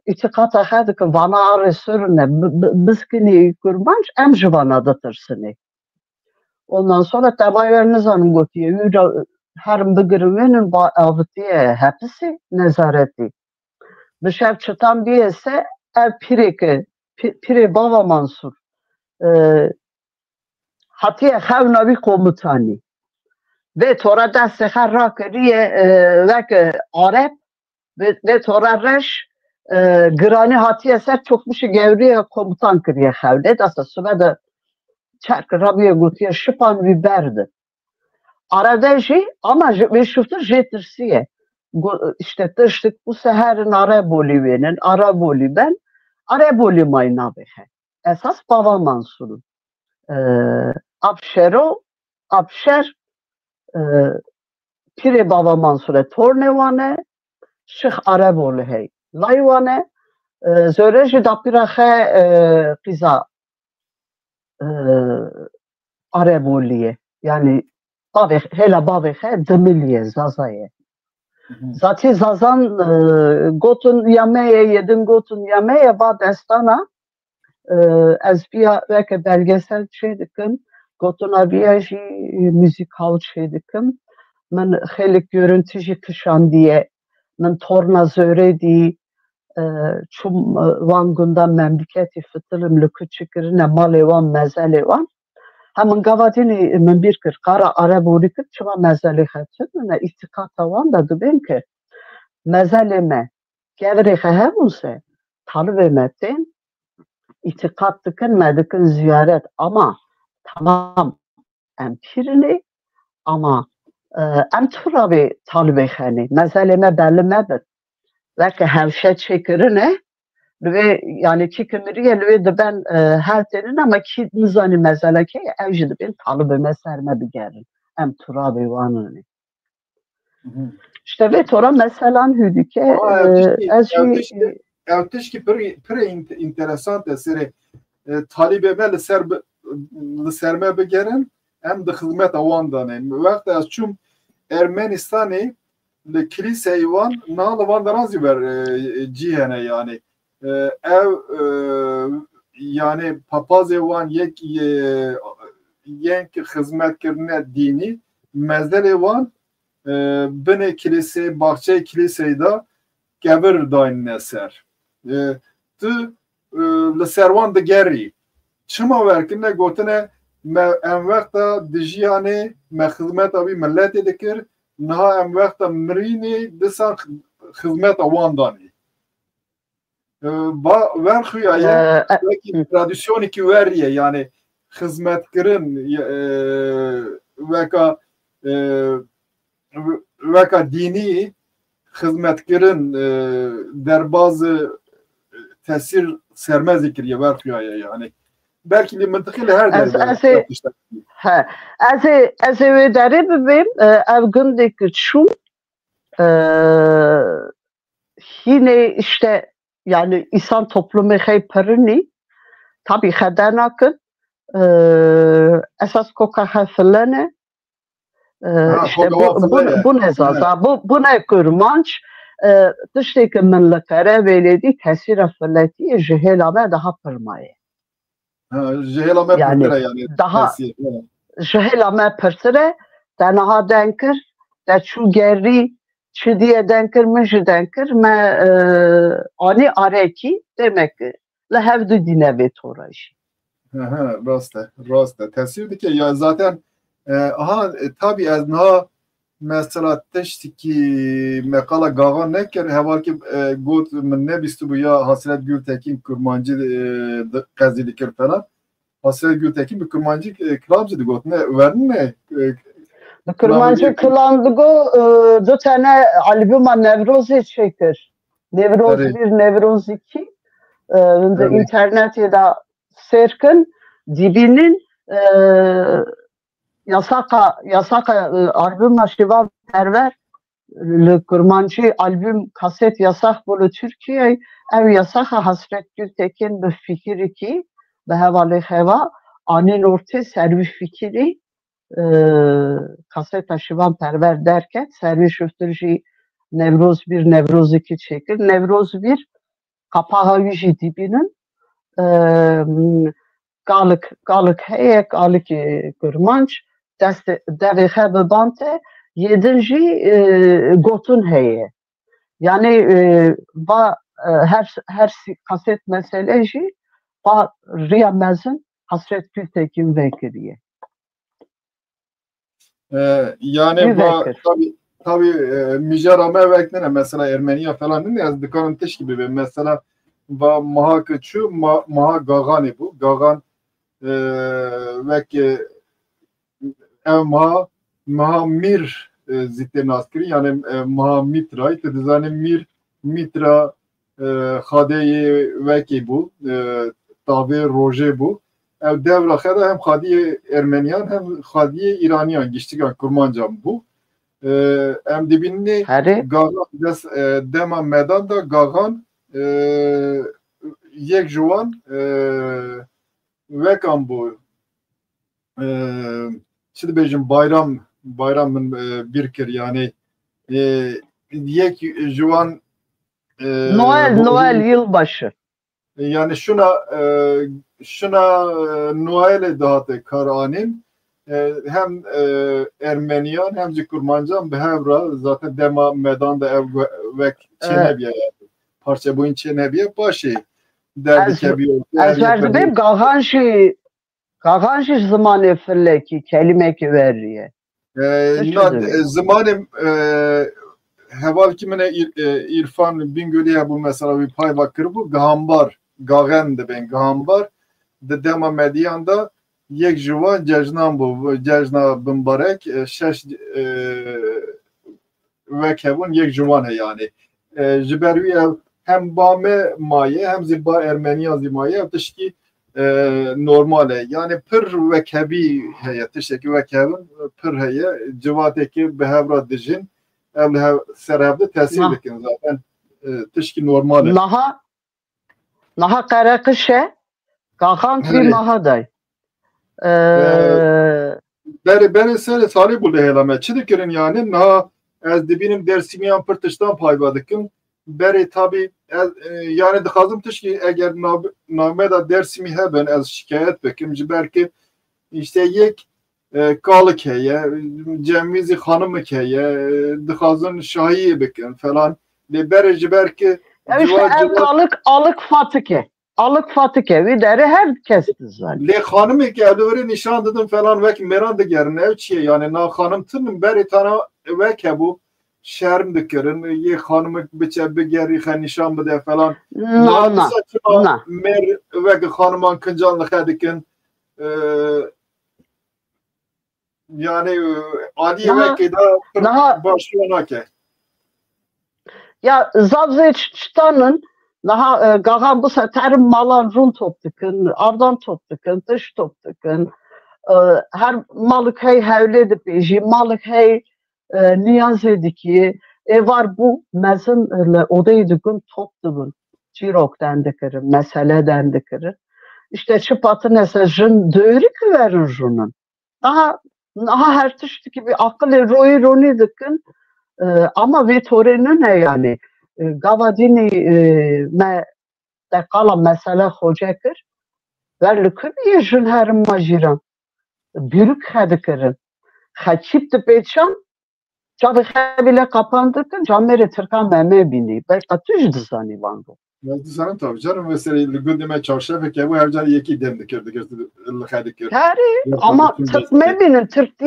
itikata xedik vana arasırne biskini kurbanç emji vana datırsını. Ondan sonra tebayveriniz hanım gotiye her bigirmenin avtiye hepsi nezareti. Dışarı çıtan bir ise ev pire Baba Mansur hatiye xevnavi komutani ve tora dest xer rakiriye vek Arap ve tora reş Granny hatiye ser çokmuşu gevriye komutan kiriye xevlet. Asa sübe de çerk rabiye gotiye şıpan biberdi. Arabeji ama ve şuftur jetirsiye. İşte tıştık bu seherin Araboli'nin Araboli ben Araboli mayna behe. Esas Baba Mansur'un. Abşero Abşer Pire Baba Mansur'e tornevane Şık Araboli hey. Layvane Zöreji dapirahe kıza Araboliye. Yani hela bavehe demiliye zazaye. Zaten zazan gotun yameye yedin gotun yameye ba destana ez biya belki belgesel şey dikim gotun abiyaji müzikal şey dikim men helik görüntücü kışan diye men torna zöredi çum vangundan memleketi fıtılım lüküçükürüne malevan mezelevan hemen gavadini men bir kır kara Araboli kır çıma mezeli hatır ne istikata van da dıben ki mezeleme gevrehe hemunse talve metin itikat dıkın medikin ziyaret ama tamam empirini ama em turabi talve hani mezeleme belli mebet ve ki hevşet çekirine ve yani ki kımiriye ve de ben her terin ama ki nizani mezele ki evjidi ben talve meserme bigerin em turabi vanını İşte ve tora mesela hüdike Evtişki pire interesant eseri talibeme li serme bigerin em de hizmet avan danayım. Vakti az çum Ermenistan'ı li kilisey van nağlı van da razı ver cihene yani. Ev yani papaz evan yek hizmet kirine dini mezder evan bine kilise bahçe kiliseyda gevir dain neser. Tu li servan de geri. Çima verkine gotine em vekta dijiyane me hizmet abi milleti dikir naha em vekta mirini disan hizmet avan dani. Ver xuyaya tradisyoni ki veriye yani hizmetkirin veka dini hizmetkirin derbazı tesir sermez zikriye ver xuyaya yani. Belki bir mıntıkıyla her derdi. Ez ev deri bibim ev gündeki çum yine işte yani insan toplumu heyperini tabi xedenakın esas koka hafilene işte bu ne zaza bu ne kurmanç dıştaki millekere veledi tesir afilleti jehelame daha pırmaye yani daha jehelame pırtire denaha denkir de çu geri çi diye denkir mi ji denkir me ani areki demek ki lehevdu dine ve torajı. Raste. Tesir ki ya zaten tabi az na mesela teştiki mekala gavan neker heval ki got min ne bistu bu ya Hasret Gültekin kurmancı qazili kir falan. Hasret Gültekin bir kurmancı kılamcı got ne verdin ne? Kurmancı kılandıgo dö tane albüma Nevrozi çekir. Nevroz 1, Nevroz 2 internette da serkin dibinin yasaka albüm şivan perver le kurmancı albüm kaset yasak bolu Türkiye ev yasaka Hasret Gültekin bir fikri ki ve hevali heva anin orta servi fikri kaset şivan perver derken servi şöftürcü Nevroz 1, Nevroz 2 çekir. Nevroz 1 kapağı yüzü dibinin galık heye galık kurmanç devihe bebante yedinci gotun heye yani her kaset meseleci ba riyamezin Hasret Gültekin vekiliye yani tabi mijarame veklene mesela Ermeniya falan değil mi yazdıklarım teş gibi mesela maha küçü maha gagani bu gagan ve ki ev maha Mahamir zite naskiri yani Mahamitra te dizane mir mitra xadeye veki bu tabi roje bu ev devra xeda hem xadiye Ermeniyan hem xadiye İraniyan giştigan kurmancan bu em dibinni gagan dema medan da gagan yek juan vekan bu şimdi bejim bayramın bir kere yani yek juan Noel yılbaşı. Yani şuna Noel'e dağıtı Karanin hem Ermeniyan hem de Kurmancan behevra zaten dema medan da ev ve çenebiye parça boyun çenebiye başı derdi az verdi benim Gaganji zamanı fırlaki kelime ki veriye. Zamanım heval kimine İrfan Bingöl'e bu mesela bir pay bakır bu gahambar gagen de ben gahambar de dema medyanda yek juva cejnan bu cejna bimbarek şeş ve kevun yek juvan he yani jibervi hem bame maye hem ziba Ermeniya zimaye tişki normale yani pır ve kebi heye tişki ve kevun pır heye civateki behevra dijin evle serhabde tesir dikin zaten tişki normale naha karakışe kakan bir nahaday beri sere salih buldu helame çidikirin yani naha ez dibinim dersimiyan pırtıştan payvadıkın beri tabi yani dikazım tişki eğer nameda dersimi heben ez şikayet bekim belki işte yek kalık heye cemizi hanımı heye dikazın şahiye bekim falan de beri belki işte alık fatike bir deri herkes zaten. Le hanım geldi öyle nişan dedim falan ve meran da gelin evçiye yani na hanım tının beri tana ve bu şerm dikerin ye hanımı biçe bir geri nişan bide falan na mer ve hanımın kıncanlık edikin yani adi ve keda başlığına ke ya Zavzeçtan'ın daha gagan bu sefer malan run toptıkın, ardan toptıkın, dış toptıkın. Her malık hey hevledi peji, malık hey niyaz ediki. Var bu mezun odaydıkın toptıkın. Cirok dendikirin, mesele dendikirin. İşte çıpatı nese jın dörük verin junun. Daha her tişti gibi akıllı royu ronidikin. Ama vetorenin ne yani? Gavadini me dekala mesele hocakır. Verlikir yejin herim majiran. Bürük hedikirin. Haçip de peçan. Çadı bile kapandırkın. Cameri Türkan meme bini. Belki atüj dizani vango. Dizanım tabii canım. Mesela gündeme çarşaf ve bu evcar yeki demdikirdi. Heri ama Türk mebinin Türk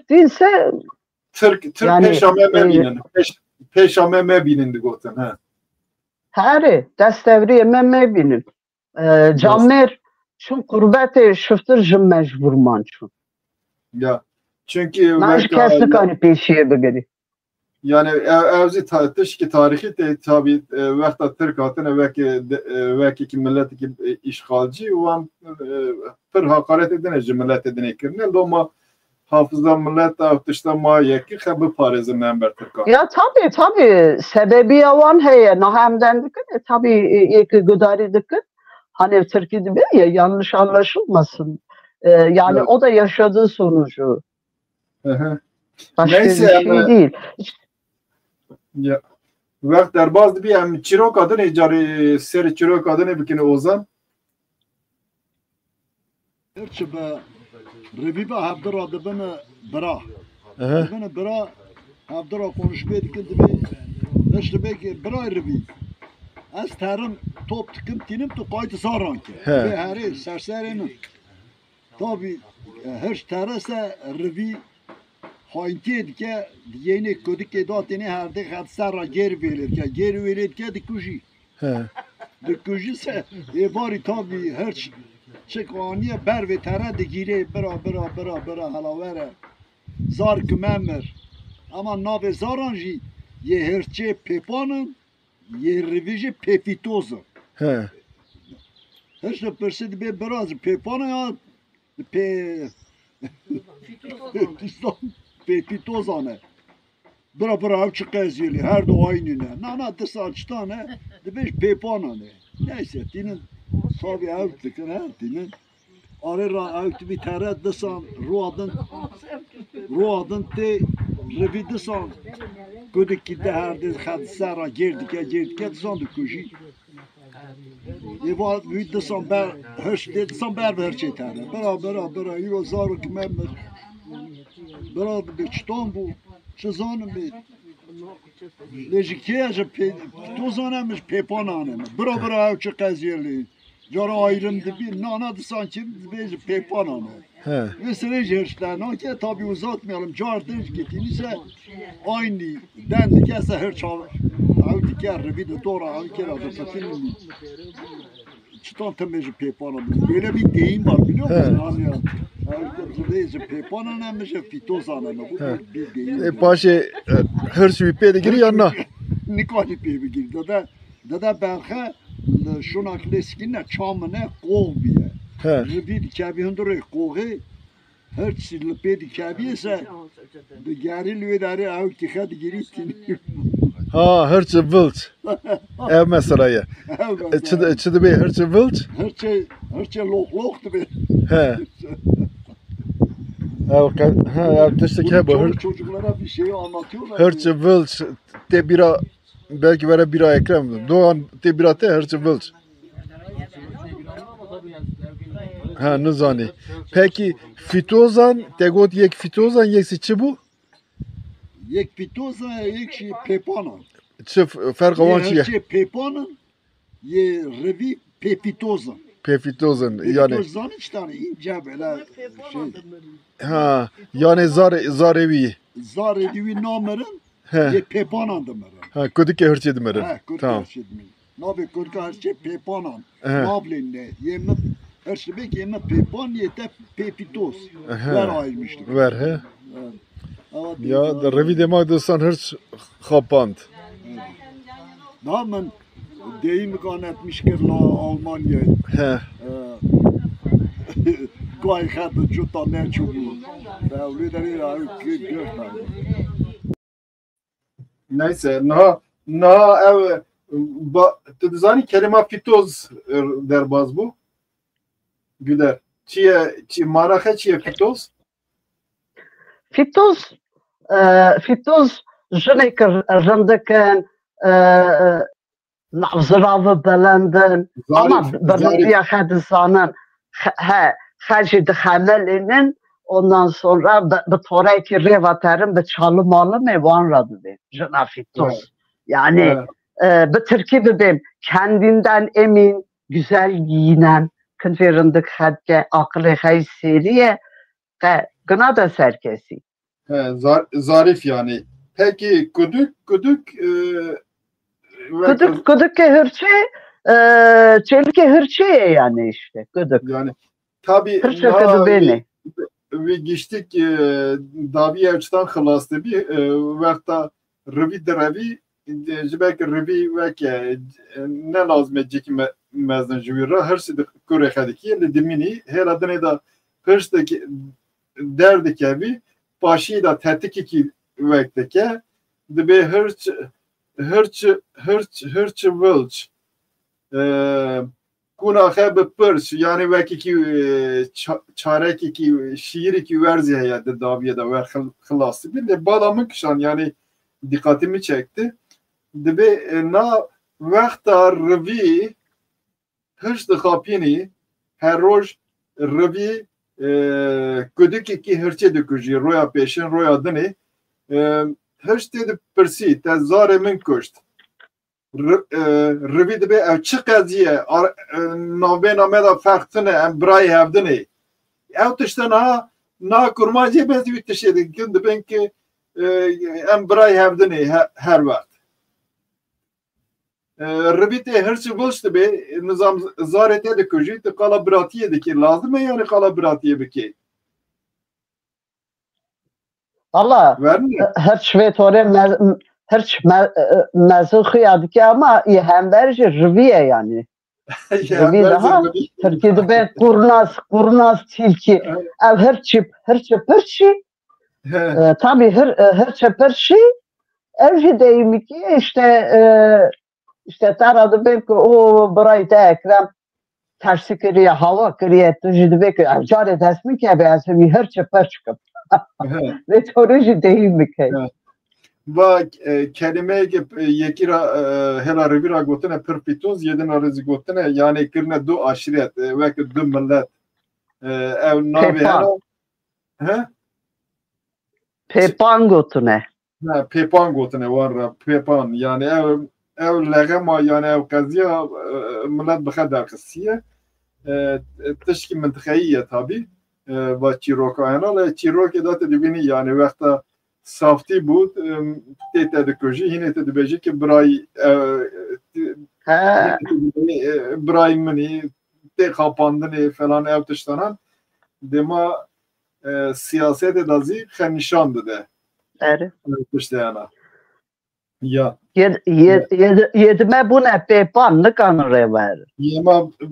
değilse Türk yani, peşame mebinin. Peşame mebinin de goten. Heri destevriye mebinin. Camer çün kurbeti şıftır jim mecbur mançun. Ya çünkü Manç keslik hani peşiye begeri. Yani evzi tişki tarihi de tabi vekta Türk hatine veki ki millet ki işgalci olan pır hakaret edince millet edinekirine ama hafızda millet avtışta ma yeki xebi parezim member Türkan. Ya tabi sebebi yavan heye nahemden dikkat tabi yeki gıdari dikkat hani Türkiye'de bir ya yanlış anlaşılmasın yani evet. O da yaşadığı sonucu. Başka neyse bir şey değil. Ya vakt derbaz bir hem çirok adını cari seri çirok adını bikini ozan. Erçebe reviba habdara da bana bra. Bana bra habdara konuşmaya dikkat be. İşte belki bra revi. Az tarım top tıkım tinim to kaydı saran ki. Ve her serserinin. Tabi her tarasa revi hainti dike yeni ködik edatini her de hatsara geri verir ki geri verir ki dikuji. Dikuji se bari tabi her çekaniye ber ve tara de gire bera halavere zar kmemer. Ama nave zaran jî yê herçê pêpanin, yê rivî jî pêfîtoz in. He. Hiç de perse dibe biraz pêpana ya pê pêfîtozan e. Bira ev çi qeziyeli her do aynı ne. Na disa çtan e dibe pêpanan e. Neyse tinin tabi ev dikin her tinin. Arera ev bir tere disan ruadın te revi disan kudik ki de her de hadisara girdike disan dikuji. Eva büyük disan ber höş de disan ber herçe tere. Bera yo zaru kmemer. Bera de çtan bu çizanım bir lejikiye je tozanamış pepanane. Bera ev çi qeziyeli. Cara ayrım dibi nana disan ki biz pepanane. He. Mesela jerşler ki tabi uzatmayalım. Cardır gittiğinizse aynı dendi kese her çağ avdi kerre bir de doğru avdi kerre de satın çıtan temeci pepana böyle bir deyim var biliyor musun? Hani ya avdi pepana neymiş fitozana bu bir deyim. Paşe hırs bir pede giri yanına. Nikali pede giri da belki şuna klasik çamına kol biye. He. Bir kabi hundure koğu her çizli pedi kabi ise de geri lüvedari avti hadi geri tini. Ha hırs vılç. Ev meseleye. Çıdı bey hırs vılç. Her şey lok be. He. Ev tıştık he bu. Çocuklara bir şey anlatıyorlar. Hırs vılç. Te bira belki vere bira ekrem. Doğan te bira te hırs vılç. Ha nizani. Peki fitozan tegot yek fitozan yeksi çi bu? Yek fitoza yek şey pepana. Çi farkı var Her çi? şey pepana ye revi pepitoza. Pefitozan yani. Pepitozan hiç tane ince böyle şey. Ha yani zarevi. Zar edivi namerin He. ye pepana demerin. Ha kudike hırçı demere. Ha, Tamam. Nabe kurka her şey pepanan. He. Nablinle yeme her şey bek yeme pepan yete pepitos. He. Ver ayırmıştık. Ver he. Evet, Ya da revi demek diyorsan hırç kapand. Namen deyim kan etmişker la Almanya. He. Gay hatta juta ne çubuğu. Devletleri ya görsen. Neyse, naha ev tedizani kelime fitoz derbaz bu. Güler. Çi marahe çiye fitoz? Fitoz jinek rındıkın navzıravı belendin ama bir hadizanın xərci dixəməlinin ondan sonra bir torayki revaterin bir çalımalı mevan radı be. Jına fitoz. Yani bir Türkiye benim kendinden emin, güzel giyinen, kınferindik hadke, akıllı hayseriye gına da serkesi. Zarif yani. Peki kudük ke hırçı çelike hırçı yani işte kudük. yani tabi Hırçı kudu beni. ve geçtik davi evçten xılastı bir vakta revi derevi jibek revi ve ki ne lazım edecek mezden jüvira her şey de kore xadiki le dimini her adına da hırçtaki derdik evi başı da tetik ki vaktaki de be hırç vılç kuna be pırs yani vaki ki çareki ki şiiri ki verziye ya da daviye da ver xılası bir de balamın kışan yani dikkatimi çekti de be na vakta revi hırç da kapini her roj revi kudük ki hırçe dökücü roya peşin roya dini hırç dedi persi te zare min kuşt revi de be ev çi qaziye navbena me da farktine em bray hevdini ev tişten ha na kurmancı bezvi tişedi gün ben ki em bray hevdini her vakt revi te hırçı bulştu be nizam zare te dökücü te kalabratiye de ki lazım yani kalabratiye be ki Allah Verme. her şey tore her mezun xıyadı ki ama hemberci rıviye yani. Rıvi daha Türkiye'de ben kurnaz tilki ev her çöpürçi tabii her çöpürçi evci deyimi ki işte taradı belki o burayı da ekrem tersi kiriye hava kiriye tücüdü belki evcare desmi ki abi her çöpür çıkıp Retorici değil mi ki? Ve kelime yekira hela revira gotine perpituz yedin arızı gotine yani kirne du aşiret ve du millet ev navi hela Pepan gotine. Pepan gotine var pepan yani ev legema yani ev kaziya millet bixedar kısiye tişki mıntıkayı tabi ve çirokayana çiroke da tedibini yani vekta safti bu tete de koji yine de beji ki bray mini te kapandını falan ev tıştanan dema siyasete dazi nişandı de. Evet. İşte yana. Ya. Yedime bu ne pepan ne kanır ver.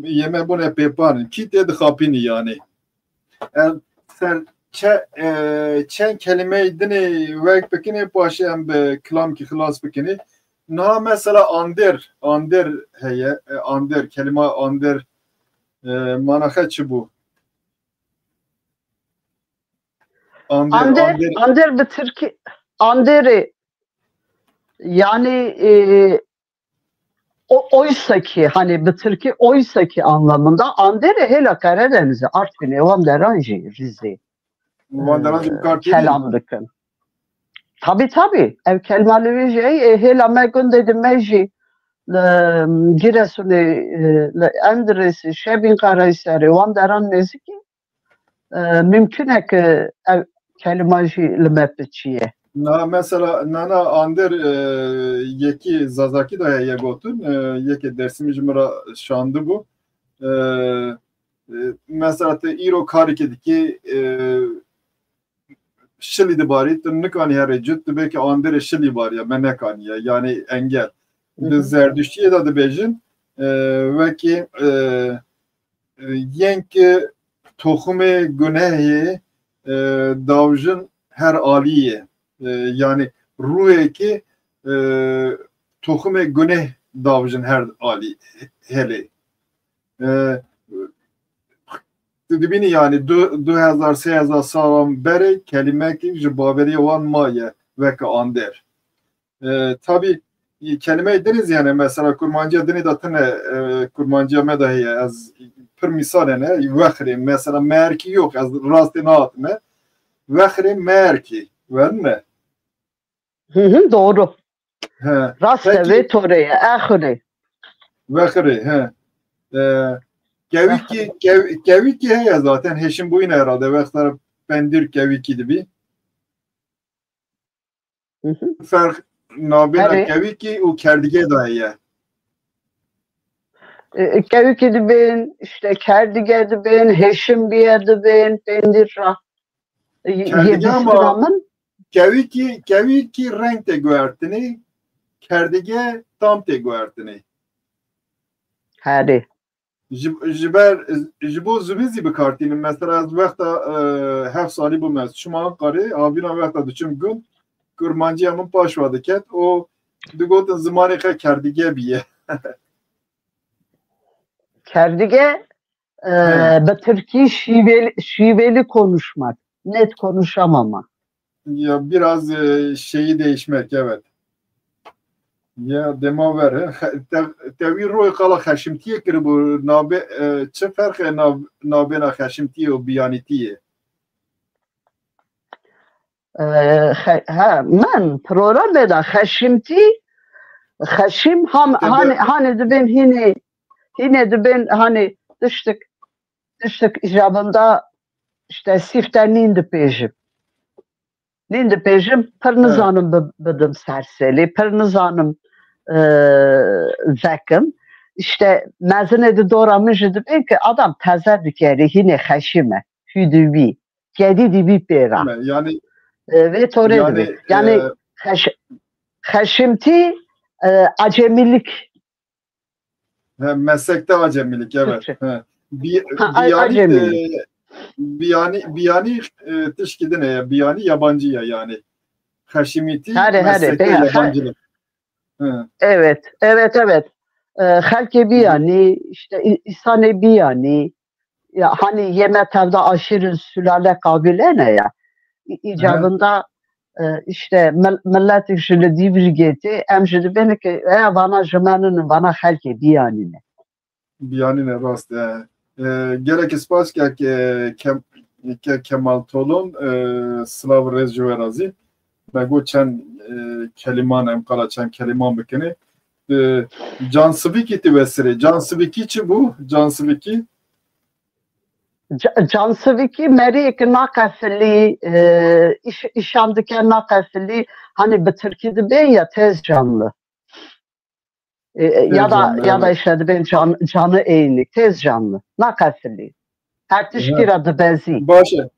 Yeme bu ne pepan ki te de kapini yani. Sen çen kelimeydini ve pekini başlayan bir kelam ki kılas pekini. Na mesela ander heye ander kelime ander manaha bu. Ander bir Türkiye Ander'i yani oysa ki hani bir Türkiye oysa ki anlamında Ander'i hele Karadeniz'e Artvin'e Van Deranji Rize kelamdıkın. Tabii. Ev kelmeli şey hele megun dedim meji Giresun'u Endres'i Şebin Karahisar'ı Van Deran neziki mümkün ki ev kelimacı lümepiçiye. Mesela nana ander yeki zazaki da ya gotun yeki dersimi jimra şandı bu. Mesela te iro karikediki şili de bari tınık ani her cüt belki ander şili var ya menek ani ya yani engel. Zerdüştiye da bejin ve ki yenki tohume günehi davjın her aliye yani ruheki tohume güneh davjın her ali hele dibini yani 2000 salam beri kelime ki jibaberi olan maye ve ki ander tabi kelime ediniz yani mesela kurmancı dini da tane kurmancı medahiye az per misalene vekri mesela merki yok az rastına atme vekri merki verme doğru rastı ve toreye ahire vekri Keviki ya zaten heşim bu yine herhalde vektar pendir keviki gibi fark nabina keviki o kerdige dahiye keviki de ben işte kerdige de ben heşim bir yerde ben pendir kerdige ama keviki renk de güvertini kerdige tam de güvertini hadi jibo zubizi bir kartinin mesela az vakta hef sali bu mes şuma qarı abina vakta düşüm gün kurmancı amın paşvadı ket o digotin zamanı kerdige biye kerdige bir Türkiye şiveli konuşmak net konuşamama ya biraz şeyi değişmek evet ya dema ver tevir roy qala xashimtiye kir bu nabe çe fark nabena xashimtiye o biyanitiye من program da xashim hani de ben yine de ben hani dıştık icabında işte siften nindi pejim pernizanım bıdım serseli pernizanım zekim işte mezine de doğramışdı ben ki adam teze dikeri yine xashime hüdübi gedi dibi pera yani Ve tore Yani, yani Haşimti acemilik. meslekte acemilik, evet. Türkçe. Acemilik. Biyani tişkidi ne ya? Biyani yabancıya yani. Haşimiti Hadi, meslekte yabancılık. Evet. Halk biyani, işte insan biyani. Ya hani yemek evde aşırı sülale kabile ne ya? İcabında işte millet işini divirgeti, emjidi beni ki bana jümenin bana halk biyani ne? Biyani ne rast. Gerek ispas ki Kemal Tolun Slav Rezcü Erazi. Bego çen keliman em kala çen keliman bikini. Cansıviki vesile. Cansıviki çi bu? Cansıviki? Cansıviki merik nakafili işamdike nakafili hani bir Türkiye'de ben ya tez canlı. Ya da işte ben canı eğilik tez canlı. Nakafili. Her tişkir adı benzi. Başı.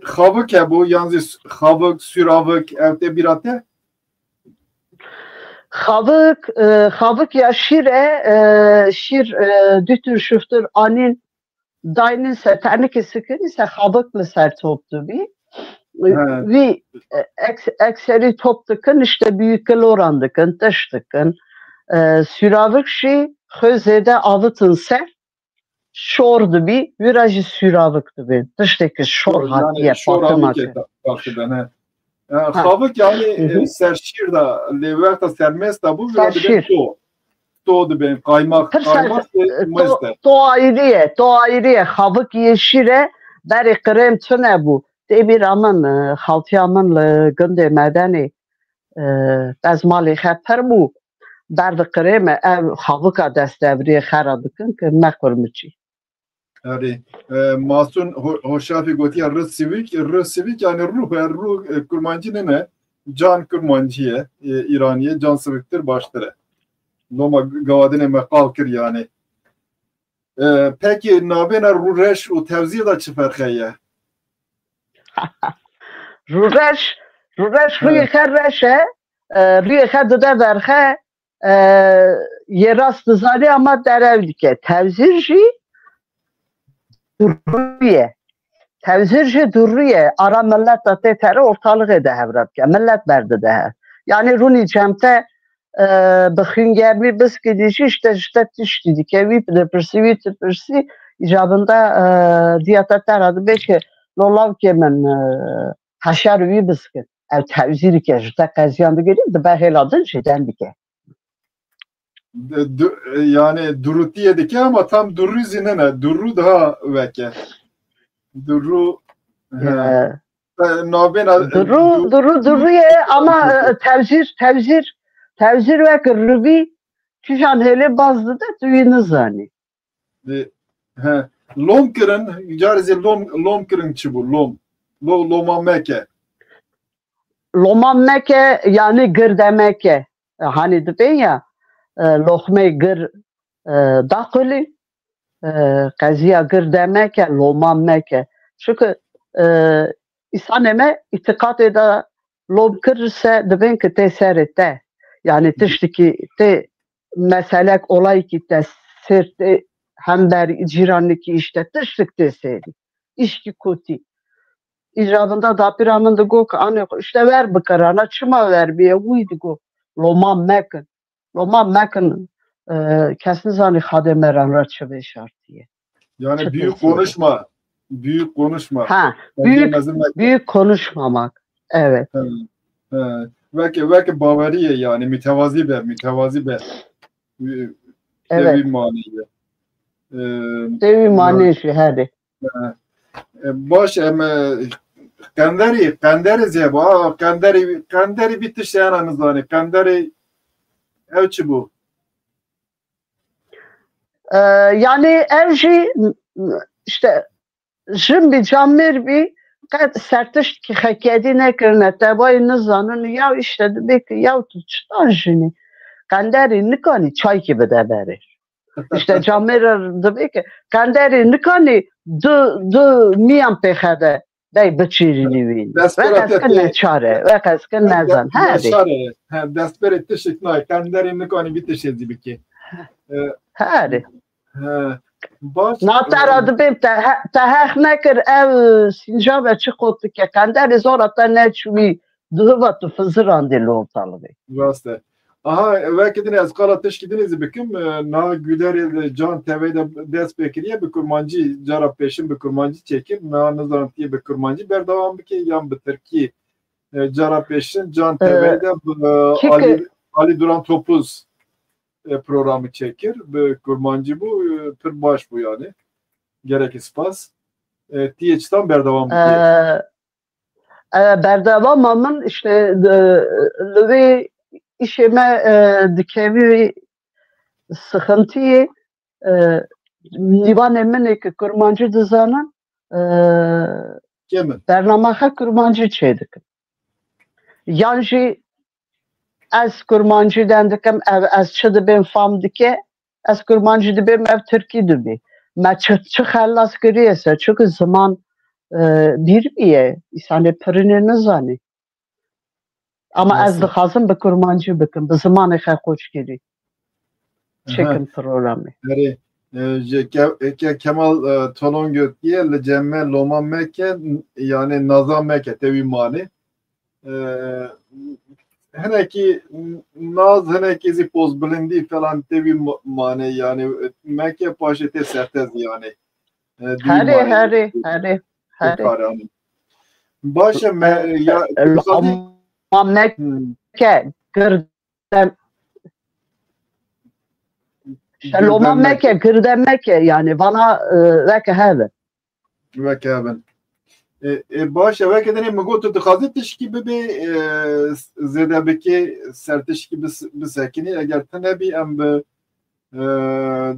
Havık ya bu yalnız havık, süravık, evde bir ate? Havık ya şir dütür şüftür anin dayının seferini kesikir ise havıklı ser toptu bir. Ve ekseri toptukun işte büyükkel orandıkın, taştıkın. Süravık şey xözede avıtın ser şordu bir virajı süravıktı bir. Dıştaki şor hatiye patlamakı. Havık yani serşir levverta sermez da bu serşir. Doğdu ben kaymak mezde. To ayrıye havık yeşire beri krem tüne bu. De bir aman haltiyamın günde medeni bezmali xeper bu. Berdi krem ev havıka destevriye xeradıkın ki mekurmuçi. Yani Masun Hoşafi gotiya rısivik yani ruh kurmancı ne? Can kurmancıya İraniye can sıvıktır başları. Loma gavadine mekalkir yani. Peki nabena rureş o tevziye da çi farkıya? Rureş rüyeker reşe rüyeker de verhe yerast zali ama derevdike tevzirci durruye. Tevzirci durruye ara millet da tetere ortalık ede hevrabke. Millet verdi de. Yani runi cemte bıkhün germi biz gidici işte tişti dikevi pırsi icabında diyatetler adı belki lolav kemen haşar vi biskin. Ev tevziri ke jita kaziyandı gelip de ben heladın şeyden dike. Yani durutiye dike ama tam durru zinene. Durru daha veke. Durru Durruye ama tevzir ve kırrıbi kişan hele bazdı da düğünü zani. Lom kırın, carizi lom kırın çi bu, loma meke. Loma meke yani gır demeke. Hani de ben ya, lokme gır dakili, kaziya gır demeke, loma meke. Çünkü İnsan eme itikat eda lom kırırsa de ben ki te serete. Yani tiştiki te meselek olay ki te serte hem der ciranlıki işte tiştik te seri. İşki kuti. İcabında da bir anında gok anı işte ver bu karana çıma ver bir uydu go. Loma mekin kesin zani hademeran raçı şartiye. Yani büyük konuşma. Büyük konuşma. Ha, büyük konuşmamak. Evet. Belki bavariye yani mütevazi be. Evet. Devi maniye. Devi maniye hadi. Baş kandari zeba kandari bitiş yanınız yani kandari evçi bu. Yani evci işte Şimdi camir bir kad sertiş ki hakedi ne kırne tabayı nizanın ya işte demek ki ya tutuştan jini kandari nikani çay gibi de verir. İşte camir demek ki kandari nikani du miyan pehade Dey bıçırını vin. Ve Desperat kasken ne çare. Ve kasken ne zan. Hadi. Desperat tişik nay. Kendilerini nikani bir tişezi biki. Hadi. Baş. Natar adı benim tehek nekir ev Sincab'e çıkottu ki. Kenderi zor hatta ne çuvi. Dıhıvatı fızıran dili ortalığı. Rastı. Aha vekidin ez kala teşkidiniz bikim na güder can TV'de ders bekiriye bir kurmancı cara peşin bir kurmancı çekir na nazantiye bir kurmancı berdavam biki yan bitir ki cara peşin can TV'de Ali Duran Topuz programı çekir bir kurmancı bu pır baş bu yani gerek ispas TH'den berdavam biki berdavamamın işte lövi işime dikevi sıkıntıyı nivan emine ki kurmancı dizanın bernamaha kurmancı çeydik. Yani az kurmancı dendikim az çıdı ben fam dike az kurmancı dibim ev Türkiye dibi. Ma çıt hallas görüyorsa çünkü zaman bir biye yani pırını zani. Ama az da hazım bir kurmancı bakın. Bu zamanı koç geri. Çekin programı. Kemal Tolongöt diye le cemme loma meke yani nazam meke tevi mani. Heneki naz heneki zipoz bilindi falan tevi mani yani meke paşete sertez yani. Hari. Başa ya Mekke gırdem Loma Mekke gırdem Mekke yani bana veke heven. Veke heven. Başa veke denem gotu tıkazı teşkibi bir zedebeki serteşkibi bir sekini eğer tenebi em bir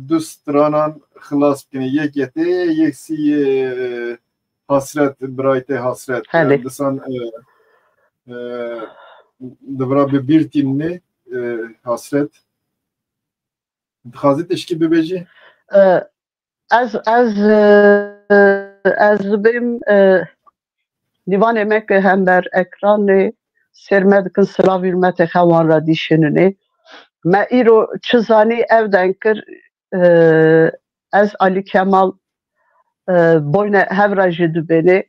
düstranan xılas bini yek yete yeksi hasret brayte hasret. Disan devra bir timni hasret. Dixazit eşki bebeci? Az benim divan emek hem ber ekranı sermedikin sıra vermete xevan ra dişinini. Me iro çizani evden kir az Ali Kemal boyne hevrajı dübeni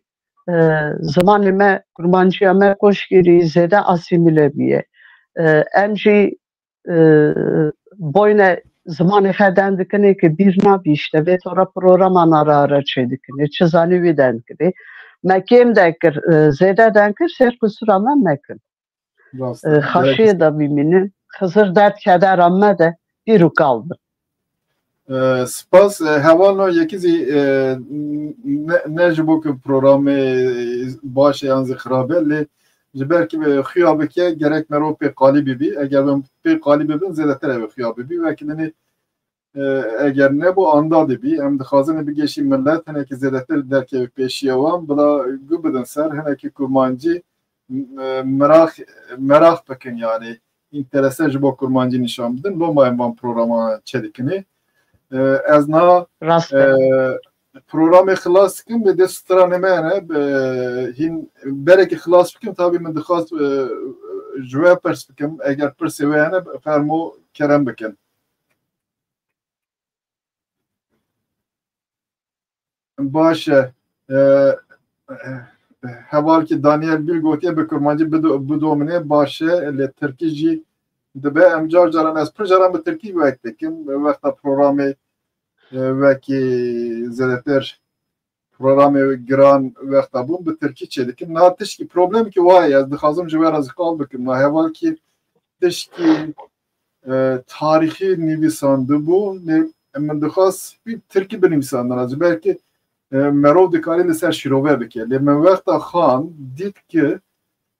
zamanı me kurmancıya me koş giri zede asimile biye. Emci boyne zamanı heden dikine ki bir nabi işte ve sonra programan ara çedikine çizani viden gibi. Mekim dekir zede denkir ser kusura mekin. Haşiye da biminin Hızır dert keder amme de bir kaldı. Spas hevano yekizi ne jibok programı baş yanzı xirabelli belki ve xiyabeke gerek mero pe qalibi bi eğer ben pe qalibi bin zedeter ve xiyabi bi ve kendini eğer ne bu anda bi hem de xazene bir geçim millet hani ki zedeter derke peşiye van bula gubedin ser hani ki kurmancı merak bakın yani interese jibo kurmancı nişan bidin lomayın van programa çedikini از نا programı خلاص کن به دست ترانمانه هین برای خلاص بکن تابی من دخواست جواب پرس بکن اگر پرسی وانه فرمو کرم بکن باشه حوال که دانیل بیل گوتیه به کرمانجی بدومنه باشه لی ترکیجی دبه امجار جاران از پر جاران به ترکی وقت بکن وقتا programı وکی زیادتر programı گران وقتا بون به ترکی چیدیم نه تشکی problem ki vay az dixazım jwer az qal bikim ne heval ki tişki tarihi nivisandı bu ne men dixas bir Türkî benimsandan az belki merov dikari li ser şirove bike le men vaqta xan dit ki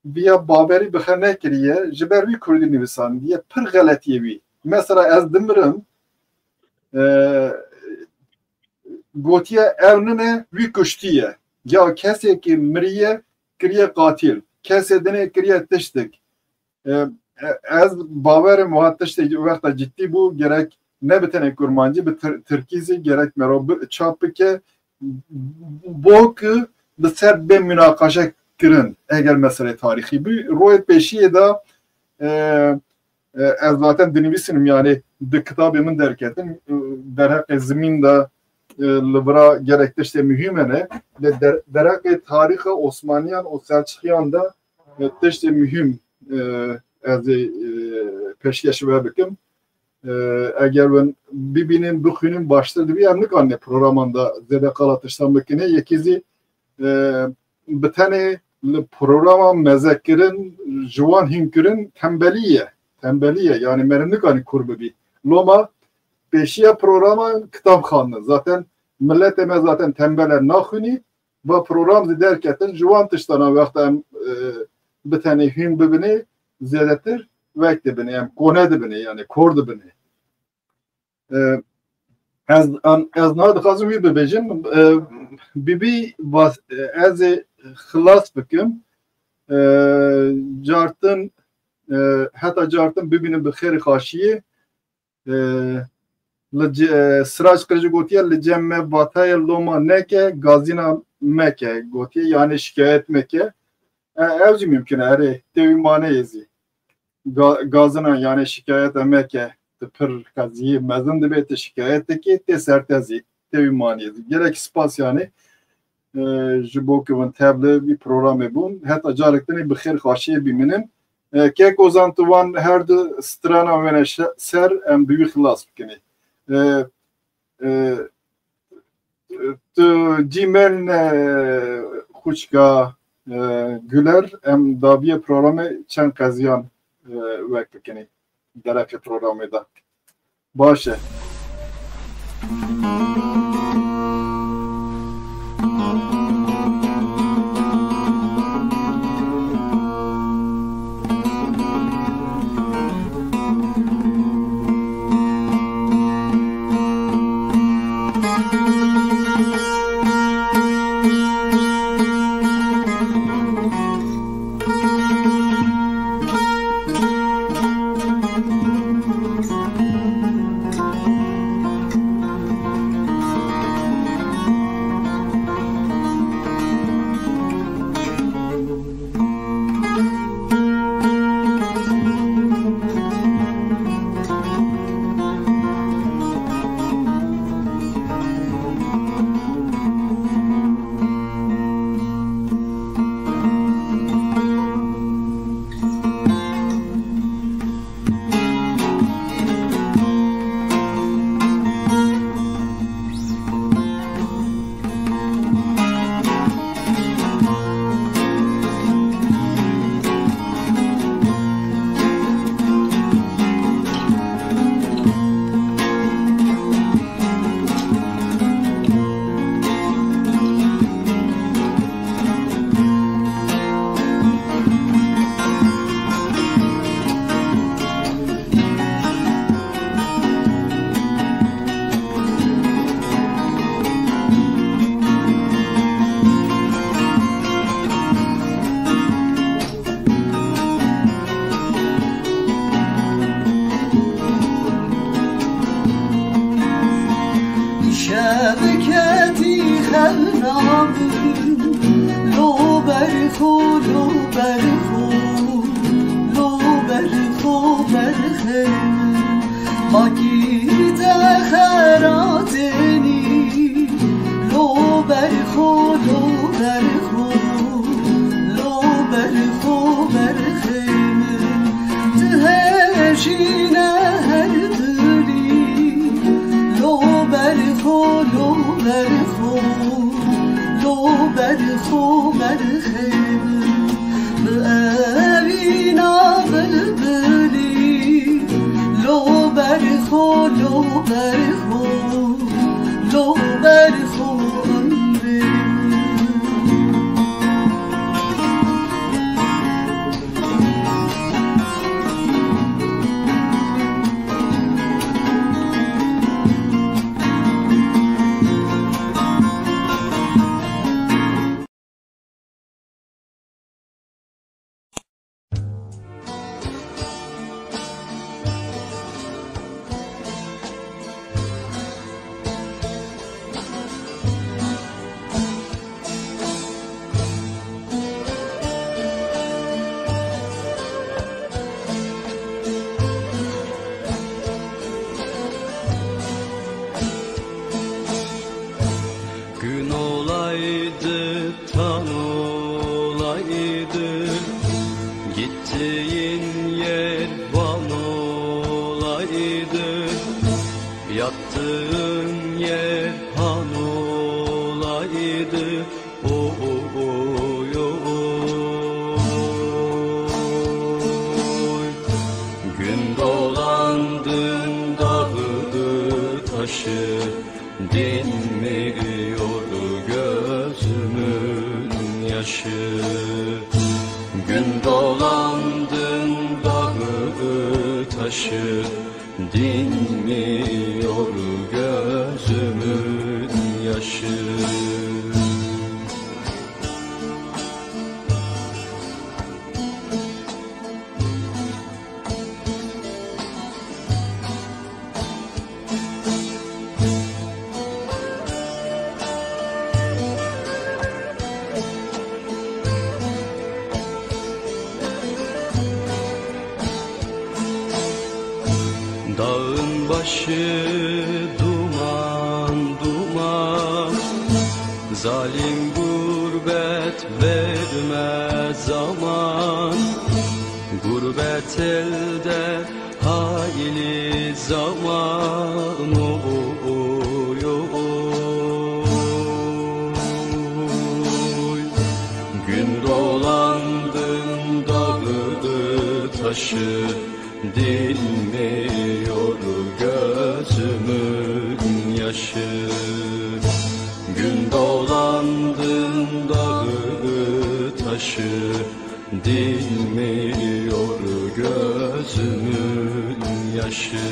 biya baberi bixene kiriye jber vi Kurdî nivisan diye pir galetiye vi mesela ez dimirim gotiye evnine vi kuştiye ya kesekî miriye kiriye katil kesedine kiriye tiştik ez baverim muhattiştik vaqta ciddi bu gerek ne bitene kurmancı bir Türkizi gerek merov çapike bok bi ser bê münaqaşe kirin eger mesele tarixî bî royê pêşiyê da ez zaten dinivîsinim yani di kitabê min derketin derheqê zimîn da li bira gelek tiştê mühim hene li derheqê tarixa Osmaniyan û Selçukiyan da tiştê mühim ez ê pêşkêş ve bikim eger win bibînin bixwînin baştir dibe em nikanîne programanda zêde qala tiştan bikine yekî bi tenê li programa mezekirin ji wan hînkirin tembeliye yani me nikanî kur bibî loma pêşiya programa kitap xandin zaten milletê me zaten tembel naxwînî ve program zî derketin ji wan tiştana wexta em bi tenê hîn bibînê zêdetir wek dibîne em kone dibîne yani kor dibîne ez nadixwazim wî bibêjim bibî ez ê xilas bikim cartin heta cartin bibînin bi xêrê xaşiyê Sirac Qilici gotiye li cem me batayê loma neke gazîna meke gotiye yani şikayet meke ev jî mümkün e erê tevî maneyê zî gazina yani şikayet meke pir qeziyê mezin dibe te şikayeteke te sertezî tevî maneyê zî gerek spas yani ji bo ku min teble bir programê bûn heta carek tenê bi xêr xaşiyê bîmînin kek ozan tu wan her du strana wene ser em bi wî xilas bikinî tu cîmen xûçka Güler em dabiye programê çend qeziyan wek bikinî derefê programê da baş e Yattığın yer han olaydı, oy oy. Gün dolandın dağı taşı, dinmiyor gözümün yaşı. Gün dolandın dağı taşı, dinmiyor gözümün yaşı. Dağın başı duman duman, zalim gurbet vermez zaman. Gurbet elde hayli zaman, oy oy. Gün dolandın dağı taşı, dinmiyor gözümün yaşı. Gün dolandın dağı taşı, dinmiyor gözümün yaşı.